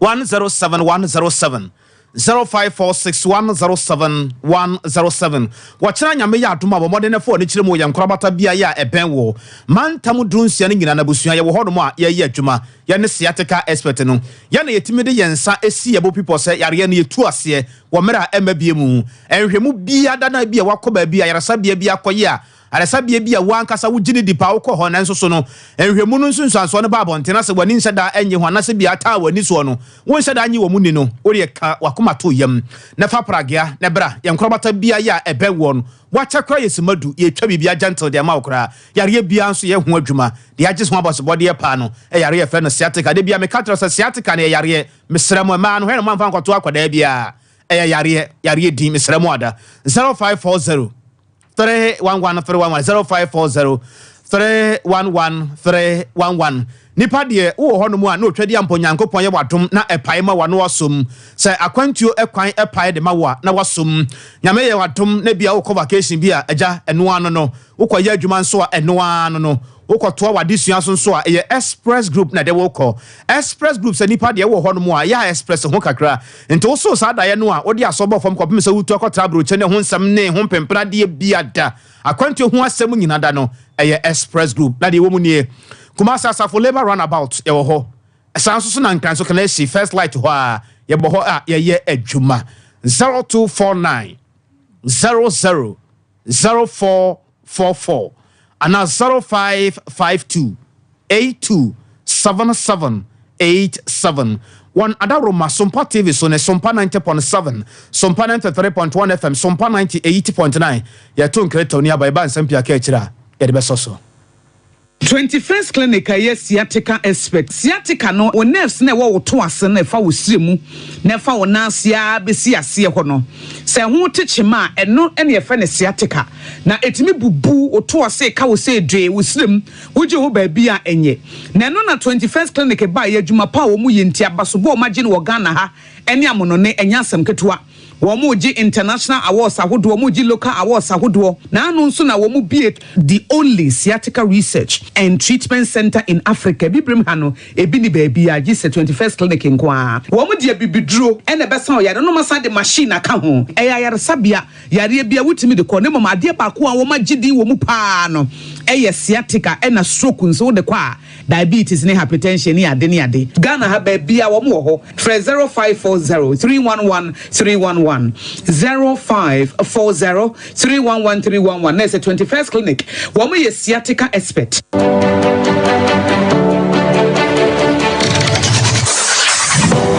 107107 0546107107 wachira nyame ya adoma bo modern fo ne kire mu ye nkorabata bia ya eben wo mantam drunsia ne nyina na busua ye wo hodo a ye adwuma ye ne sciatica expert no ye na yetimide yensa esi ye bo people say yare ne yetu ase wo mera emabie mu enhwemu bia dana bia wakoba bia yarasa bia akoye a arasa bia wankasa wugini dipa wo ho na nso no enhwemu no nsunsuanso ne ba bontena se wani nseda enye ho na se bia ta wani so no won nseda anyi wo mu ni no ori ka wakoma to yam na fa pragea na bra ye nkrobata bia ya ebe wo no wachakra yesimadu ye twa bibia gentle de ma okra yare bia nso ye ho adwuma de agye so abose bode ye pa no e yare ye fe no sciatica de bia me katra sciatica na yare mesramo ma no he no manfa nkoto akwada bia e yare di mesramo ada 0540 311 0540 nipa de wo ho no mu a no twade ampo nyankopon ye wadom na epae ma wano wasom se akwantuo ekwan epae de ma wa na wasom nyame ye wadom na bia wo vacation bia agya eno ano no wo kwa ye adwuma nso a eno ano no wo to wadesua so a ye express group na de wo ko express group se nipa de wo ho no mu a ya express ho kakra nti wo so sa da ye no a wo de asobo fam kopem se wutu akota bro che ne ho nsam ne ho pempra de bia da akwantuo ho asem nyina da no ye express group na de wo mu nie Kumasa Safo Labor Runabout, ye ho. Esanso so na nkan so kana si first light ho a ye bo ho a ye adwuma 0249 00 0444 ana 0552 827787 one adaroma Sompa TV so ne Sompa 90.7 Sompa 93.1 FM Sompa 98.9 ye to nkreto ni abai ban sampia ka akira ye de besoso 21st clinic aye sciatica expert sciatica no o nerves na wo to ase na fa wo siremu na fa wo nasia besi ase ho no se ho techema eno ene ye fa ne sciatica na etimi bubu o to ase ka wo se dwe wo sirem wo je ho ba bia enye na no na 21st clinic ba ye adwuma pa wo mu ye ntia basobo o magine wo Ghana ha ene amono ne enya asem ketewa Womuji international awards ahodo womuji local awards ahodo na anu nso na womu the only sciatica research and treatment center in Africa bibrim hano ebi ni baby a gise 21st clinic nkoa womu de bibiduro ene besa o yare no masa de machine aka ho eya yare sabia yare bia wutimi de ko ne mama de ba ko a woma gidi womu pa no eye sciatica ena stroke nso de kwa diabetes ne hypertension ne ade ne ade Ghana ha ba bia womu ho 0540 311 311 0540 311 311 That's a 21st clinic. Woman is sciatica expert.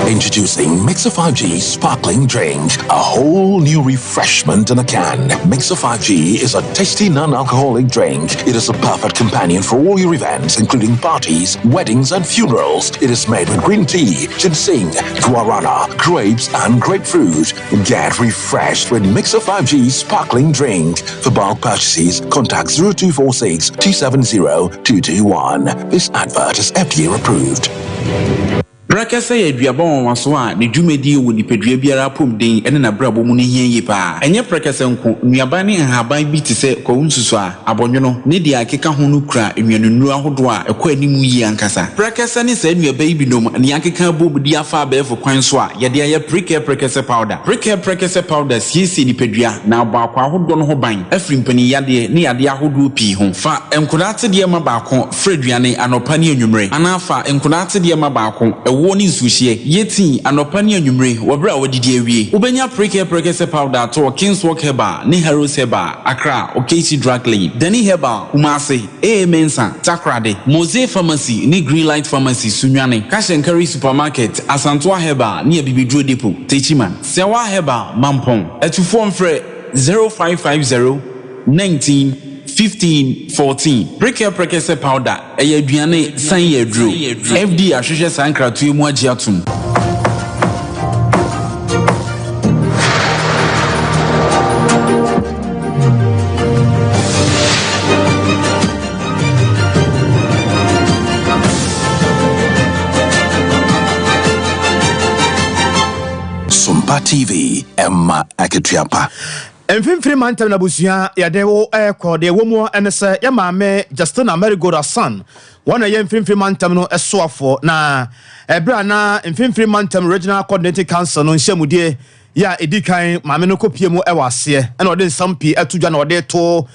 Introducing Mixer 5G Sparkling Drink, a whole new refreshment in a can. Mixer 5G is a tasty non-alcoholic drink. It is a perfect companion for all your events, including parties, weddings, and funerals. It is made with green tea, ginseng, guarana, grapes, and grapefruit. Get refreshed with Mixer 5G Sparkling Drink. For bulk purchases, contact 0246 270 221. This advert is FDA approved. Brakasa ye duabon waso a ne dwumedi wo nipadua biara pomden ene na brabo mu ne hienye pa enye brakasa nko nuaban ne nhaban bi te se ko nsusu a abonwono ne dia akeka ho no kura enwanunu ahodo a ekọ animu yi ankasa brakasa ne sa nuaban bi nom ne akeka bobudi afa abefo kwan so a ye de aye brakasa powder brakasa powder siesi nipadua na baako ahodo no ho ban afri mpani yade ne yade ahodo pi ho fa enkodate de ma baako freduane anopa ne anwumre anafa enkodate de ma baako woni nsuhie yeti anopa ne anwumre wobra wodidi awie ubenya brakasa powder to Kingswalk Herbal ne Heroes Herbal Accra Okesi Drug Lane Dani Herbal Kumase Mensa Takrade Mose Pharmacy ne Greenlight Pharmacy Sunwane Cash and Carry Supermarket Asantoa Herbal ne Bibidro Depot Techiman Sewa Herbal Mampong etufo mfre 0550 19 1514 brakasa powder aduane san yedro FD ahwehwe sankratu mu agiatum Sompa TV, Emma Akituapa. Mfimfiri mantem na busia yade wo de wo mu ene se ya maame Justin Amerigo son wana ye mfimfiri mantem no esoafo na ebra na mfimfiri mantem regional coordinating council no nhyiamudie ya edikan maame no kopie mu ewase ena ode nsampi atudwa na ode to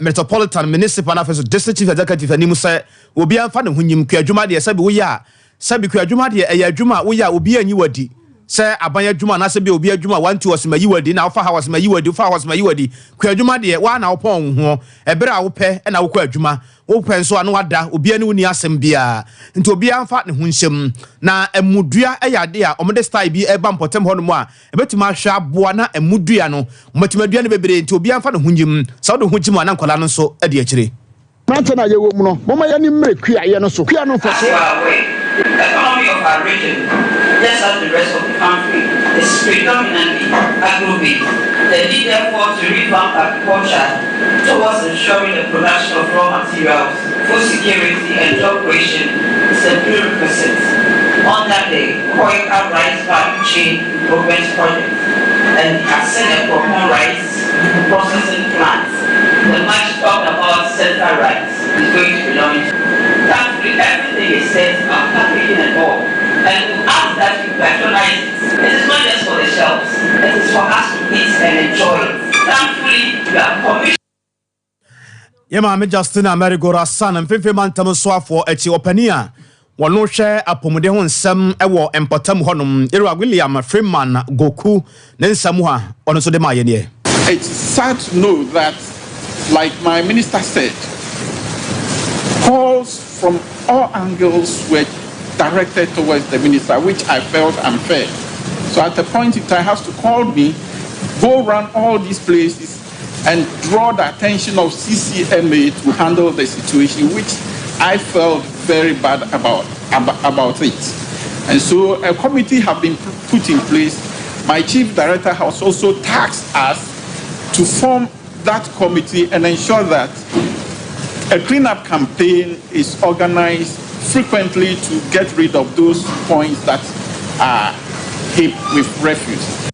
metropolitan municipal affairs district chief executive animu se obi anfa ne hunyim kwadwuma de sabi wo ya sabi kwadwuma de eya adwuma wo ya obi anyi wadi se abanya adwuma na se bi obi adwuma 1 was mayi wadi na ofa house mayi wadi ofa house mayi wadi kwadwuma de wa na opon ho ebere a wo pe na wo kwa adwuma wo pe nso anu wada obi ani woni asem bia nti obi anfa ne ho nhyem na emudua eyade a omde style bi eba mpotem ho no mu a ebetima hwa aboa na emudua no omatima ne bebere nti obi anfa ne ho nyim sa wo ho gyim na nkola no nso ade akire Mantana ye wo mu no mama ya ni mre kua ye no so kua no fa so economy of our region, just as the rest of the country, is predominantly agro-based. The need therefore to revamp agriculture towards ensuring the production of raw materials, food security and job creation is a prerequisite under the Koika Rice Value Chain Improvement Project and the Ascend Propon Rice Processing Plant. The much talked about central rights is going to be launched. Thankfully, everything is set up, packaging and all. And we ask that you patronize it. It is not just for the shelves. It is for us to eat and enjoy it. Thankfully, we are commissioned. Yema me Justin Amerigo son mfimfiri mantam soafo echi opania wono hwe apomode ho nsem ewo empotam honum Irwa William Freeman Goku ne nsam ha ono so de ma ye ne. It's sad to know that, like my minister said, calls from all angles were directed towards the minister, which I felt unfair. So at the point in time, has to call me, go around all these places and draw the attention of CCMA to handle the situation, which I felt very bad about it. And so a committee have been put in place. My chief director has also tasked us to form that committee and ensure that a cleanup campaign is organized frequently to get rid of those points that are heaped with refuse.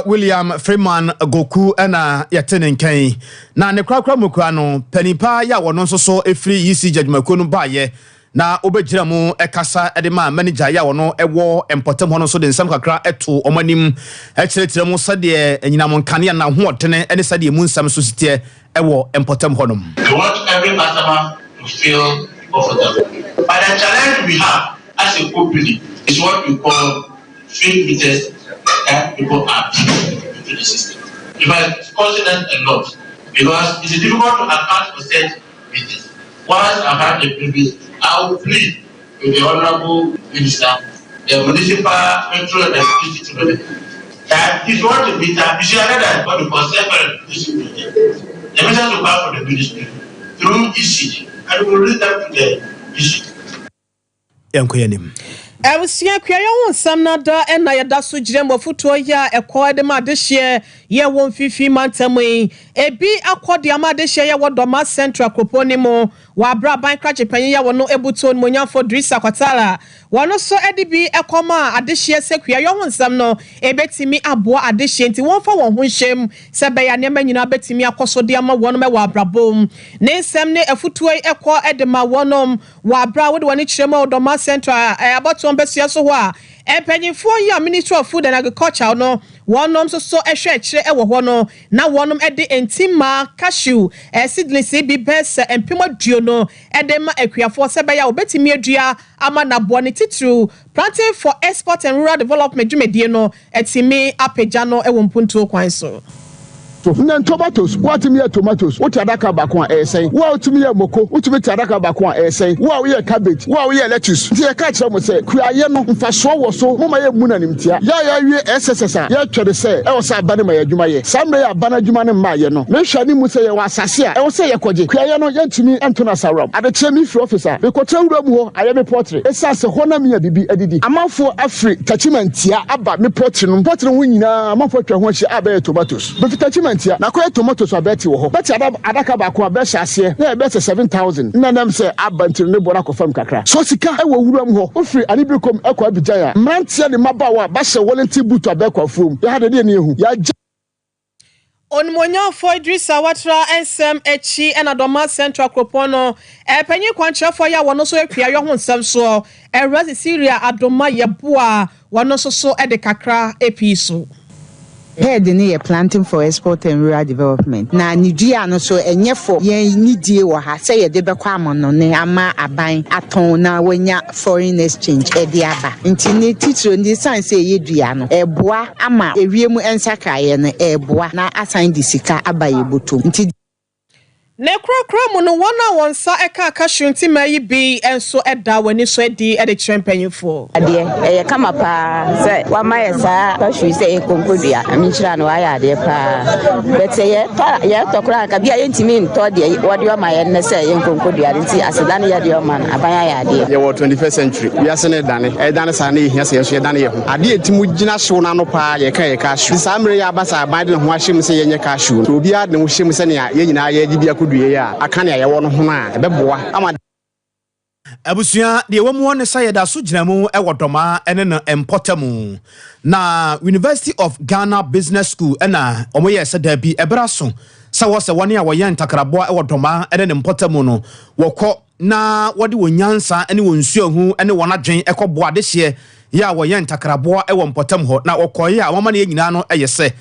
William Freeman Goku ena yatene nkan na ne kwakwa mukwa no panipa ya wono nso so efri yisi jadwumako no baye na obegira mu ekasa ede ma manager ya wono ewo empotem hono so de nsam kakra eto omanim ekiretire mu sade enyinam nkane na hootene ene sade mu nsam so sitie ewo empotem honom. We want every customer to feel comfortable. But the challenge we have as a company is what we call field meters that people add into the system. It's costing us a lot because it's difficult to account for set meters. Once I've had the previous, I will plead with the Honorable Minister, the municipal metro and electricity that if you want to meter, you should have that what we call separate meter. The meters will come from the ministry through ECG and we will read them to the ECG. Ewusia kwaya won samna da na yada so girem wafuto ya ekọ de ma de hye ye won fifi mantamui ebi akode ama de hye ye wodoma central kroponimo wa braban krache panyin ya wono ebuto monyamfo Drisa Kwatala wono so edibi ekoma ade hye sekwaya yo won sam no ebetimi aboa ade hye nti won fa won ho hyem se be ya ne manyina betimi akoso de ama wono me wa brabom ne nsem ne afuto ekọ edema wonom wa bra wode woni kirema wodoma central abato Besia so wa empanyimfo ya Ministry of Food and Agriculture no wonom so ehwe kire ewo ho no na wonom ede entima cashew seedless bi best empemaduo no ede ma akuafo se be ya obetimi adua ama na bo ne titru planting for export and rural development dwumedie no etimi apagya no ewo mpuntuo kwan so. Then tomatoes, what to me tomatoes, what adaka bakwa say, what to me moko, what to me adaka bakwa say, what we cabbage, what we lettuce. The catch almost say, Kuyano, Faso was so, Mumma Munanimtia, ya SSS, ya to the say, Elsa Banama Jumaye, Sunday Banajuman and Mayano, Menshani Musay was Sasia, I will say a Koji, Kuyano, yan to me Antona Saram, at the Chemish officer, the Cotel Ramo, I am a portrait, it's as a Honamia Bibi Eddie, a mouth for Afri, Tachimantia, about me portrait, winning, a mouth for Abe tomatoes, but Tachiman. moment ya na koy tomatoes abeti wo ho beti adaka ba ko abɛhyɛ ase na ɛbɛsɛ 7,000 na nam sɛ abantir ne bɔ na kɔfam kakra so sika ɛwɔ wuram hɔ ofiri anibikom ɛkɔ abigya mrantia ne mabawa ba hyɛ volunteer boot abɛkɔ afuom ya hade ne ehu ya Onimonya for Idrissa Watra ensem echi ena doma Central Kropono penyi kwankyerefo ya wono so akua yo ho nsem so Erasi Syria adoma yeboa wono so de kakra episo head ni planting for export and rural development na nidua no so enye for yen nidie wo ha say ye de bekwa amono ne ama aban aton na wanya foreign exchange e de aba nti ne titro ndi san say ye dua no eboa ama ewiemu ensakaye no eboa na asan di sika aba ye botom nti ne krokro mu no wona wonsa eka kashunti mayi bi enso eda wani so edi e de champanyfo ade e kama pa se wa maye sa kashu se e konkodua aminchira no aya ade pa bete ye pa ye tokra ka bia yentimi nto de wode o maye ne se ye konkodua nti asedane ye de o man abanya ya ade ye wo 21st century we ase ne dane e dane sa na ehia se ye so ye dane ye ho ade etimu gina hyew na no pa ye ka ye kashu sa mre ya basa aban de ho ahyem se ye nye kashu to obi ade ho hyem se ne ye nyina ye gibia kodue ya akane ya wo no ho na ebeboa ama abusua de wo mu ne say da so ginamu e wodoma ene no empotamu na University of Ghana Business School ena omoye se da bi ebra so sa wo se woni a wo ye ntakrabo e wodoma ene ne empotamu no wokọ na wode wonyansa ene wonsuahu ene wonadwen ekọboa de hye ya wo ye ntakrabo e wo empotam ho na okoye a woma ne nyina no eye se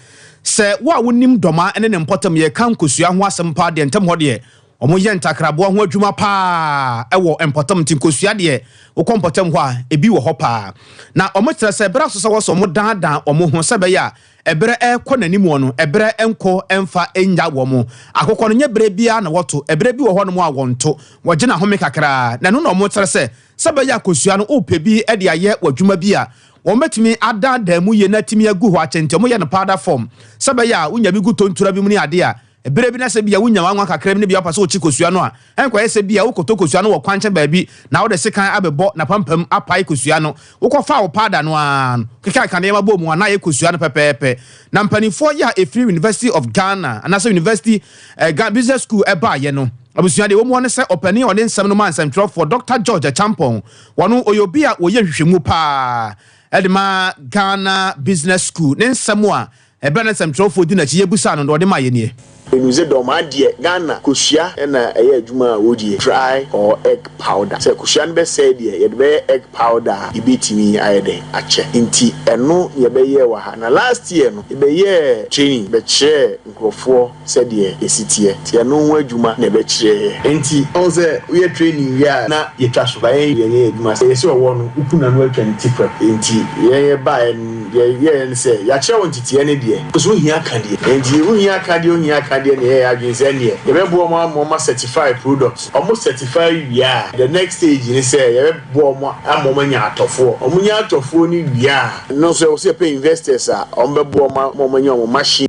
wo a wonim doma ene ne empotam ye kan kosua ho asempa de ntam ho de omo ye ntakrabo ho adwuma pa ewo empotam tinkosua de wo kompotam ho a ebi wo ho pa na omo kire se bra so wo so mo daadan omo ho se be ya ebere ekọ nanimo no ebere enko emfa enya wo mo akokọ no nye bere bia na woto ebere bi wo ho no mo awonto wo gina home kakra na no no omo kire se be ya kosua no ope bi e de aye wadwuma bi a wometimi ada da mu ye na timi agu ho achente mo ye no powder form se be ya unya bi gu tontura bi mu ni ade a ebere bi na se bia wunya wanwa kakra bi ne bia paso ochi kosua no a enko ye se bia wo koto kosua no wo kwanche ba bi na wo de sekan abebo na pampam apai kosua no wo kofa wo powder no a keka kan ye mabo mu na ye kosua no pepepe na mpanifo ya Free University of Ghana and also University Ghana Business School eba ye no abusua de wo mu ne se opani on nsem no man central for Dr. George Champon wono oyobia wo ye hwehwemu pa edema Ghana Business School ne nsem a ebena central for di na chi yebusa no de ma ye nie enuze doma de Ghana koshia na eye adwuma a wodie dry or egg powder se koshia no be say de ye be egg powder ibetimi ayede ache nti eno ye be ye wa ha na last year no be ye training be che nkrofo se de esitie ti eno ho adwuma na be che nti on se we training ya na ye twa so ba ye adwuma se se wo no upuna no atwa nti prep nti ye ba ye se ya che won titi ene de so hia kade nti wo hia kade o hia kade ne ya agwinse ne ye be bo mo certified products almost certified ya the next stage ni say ye be bo mo amoma nya atofo omunya atofo ni wia no so se pay investors a ombe bo mo nya mo machine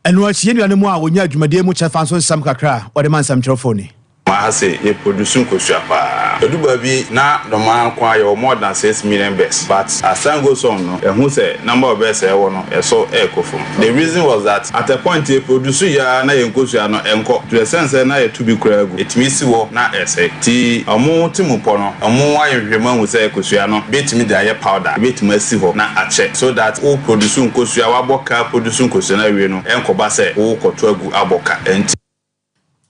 enu achie nua ne mu a wonya adwumade mu chefa so nsam kakra wode man sam telefone Mahase, ye produce Koshuapa. The Dubabi na Doma acquire more than 6 million bets. But as time goes on, who say number of bets I saw echo from. The reason was that at a point a producer ya na Koshuano enko to the sense na to be crab. It means wo na essay. Ti amu timupono, amu wa yema who say Koshuano, bait me the powder, bait me siho na ache. So that all produce Koshuawa boka, produce Koshuana no, enko base, o kotuagu aboka. And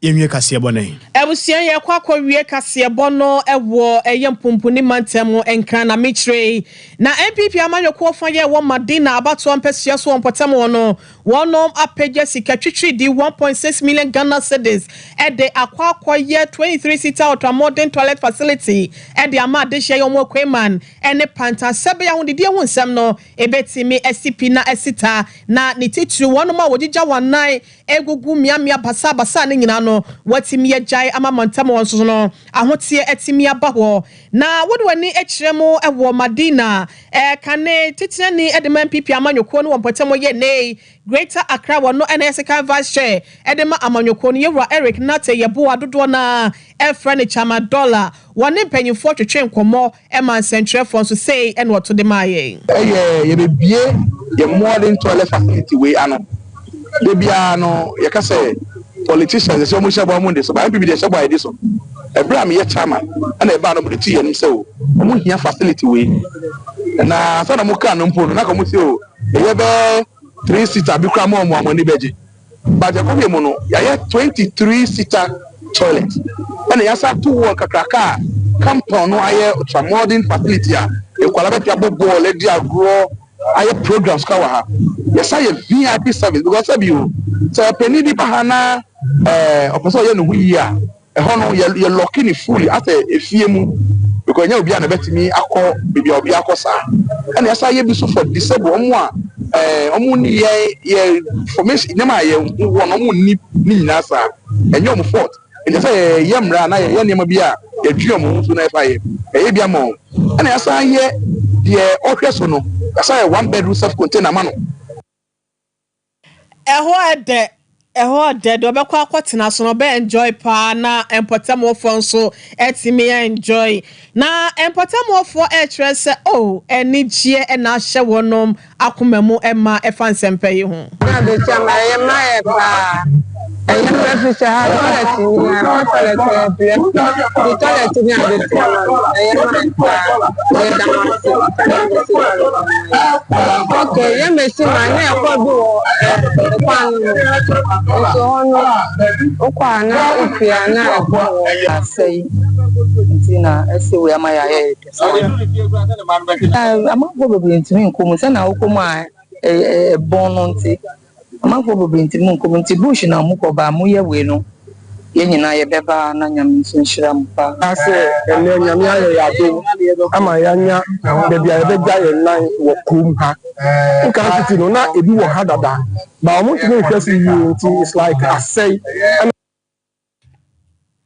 Yemye kasiebone. Ebusian ye kwa wie kasiebono ewo eyempumpuni mantemu enkra na mitre na MPP amanyoko fa ye wo madina abato ampesia so ompotamo no wonom apeje sika twitwi di 1.6 million Ghana cedis e de akwa ye 23 seater ultra modern toilet facility e de ama de hye yomo kweman ene panta sebe ya hundidi ho nsem no ebetimi SCP na esita na nititru wonom a wogija wanan egugu miamia basa ne nyina no watimi yejai ama mantamo wonso no ahotie etimi aba ho na wodwani ekyeremu ewo madina kane titiani edema MPP amanyoko no wompotamo ye nei Greater Accra wono NSK Vice Chair edema amanyoko no yewura Eric Nate yebo adodo na efrene chama dollar wone mpanyimfo twetwe nkomo eman central fonso say enwo to de maye ye bebie ye modern toilet facility we ano de bia no ye ka say politicians say mo shabo mo de so ba MPP de shabo ide so ebra me ye chairman ana e ba no mo de tie nim say o mo hia facility we na so na mo ka no mpo na ko mo say o ye be 3-seater bi kwa mo amoni beje but e ko be mo no ya ye 23-seater toilet ana ya sa to work kakaka compound no aye ultra modern facility a e kwala be tia ball e dia grow aye programs ka wa ha yes I VIP service because of you so penny di bahana oposo ye no hu yi a e ho no ye lock in fully at efie mu because nya obi a na betimi akọ bibi obi akọsa and yes I be so for disable omo a omo ni ye information nyama ye won omo ni nyina sa enye omo fault e say ye mra na ye nema bi a ye twi omo so na e fa ye e bia mo and yes I ye the ohwe so no yes I 1-bedroom self-contained mano Eho de do be kwa kwatena so no be enjoy pa na empotamofo nso etimi enjoy na empotamofo etre se oh enigye e na hye wonom akomemu ema efa nsempa yi ho na de chama ye ma e pa e ye me fi ha toilet ni na toilet pia di toilet ni ade chama e ye ma e da okay ye me si ma na e ko du kwa so no kwa na upia na agbo asai ntina ese we ama ya ye amafo bebe ntimi nkomu se na okomu a bono nti amafo bebe ntimi nkomu nti bush na mukoba mu ye we no ye nyina ye beba na nyam nshira mpa ase ene nyam ya ya do ama ya nya de bia be gya ye nan wo kum ha nka titi no na ebi wo ha dada ba omo timi hwese yi nti it's like I say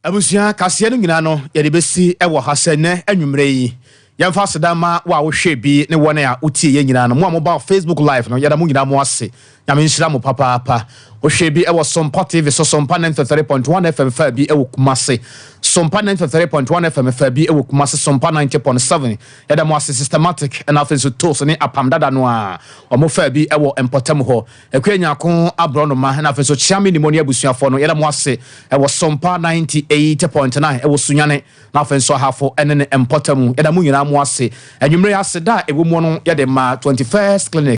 abusia kase no nyina no ye de besi e wo ha se ne anwumre yi yemfa sedama wa wo hwe bi ne wona ya utie ye nyina no mo ba Facebook live no yada mo nyina mo ase nyame nshira mo papa wo hwe bi e wo Sompa TV so Sompa 93.1 FM fa bi e wo Kumase Sompa 93.1 FM fa bi e wo Kumase Sompa 90.7 yada mo ase systematic and after so tools ne apam dada no a o mo fa bi e wo empotem ho ekwenya ko abro no ma na after so chiame ni mo ne abusuafo no yada mo ase e wo Sompa 98.9 e wo sunyane na after so hafo ene ne empotem yada mo nyina mo ase enwumre ase da e wo mo no yada ma 21st clinic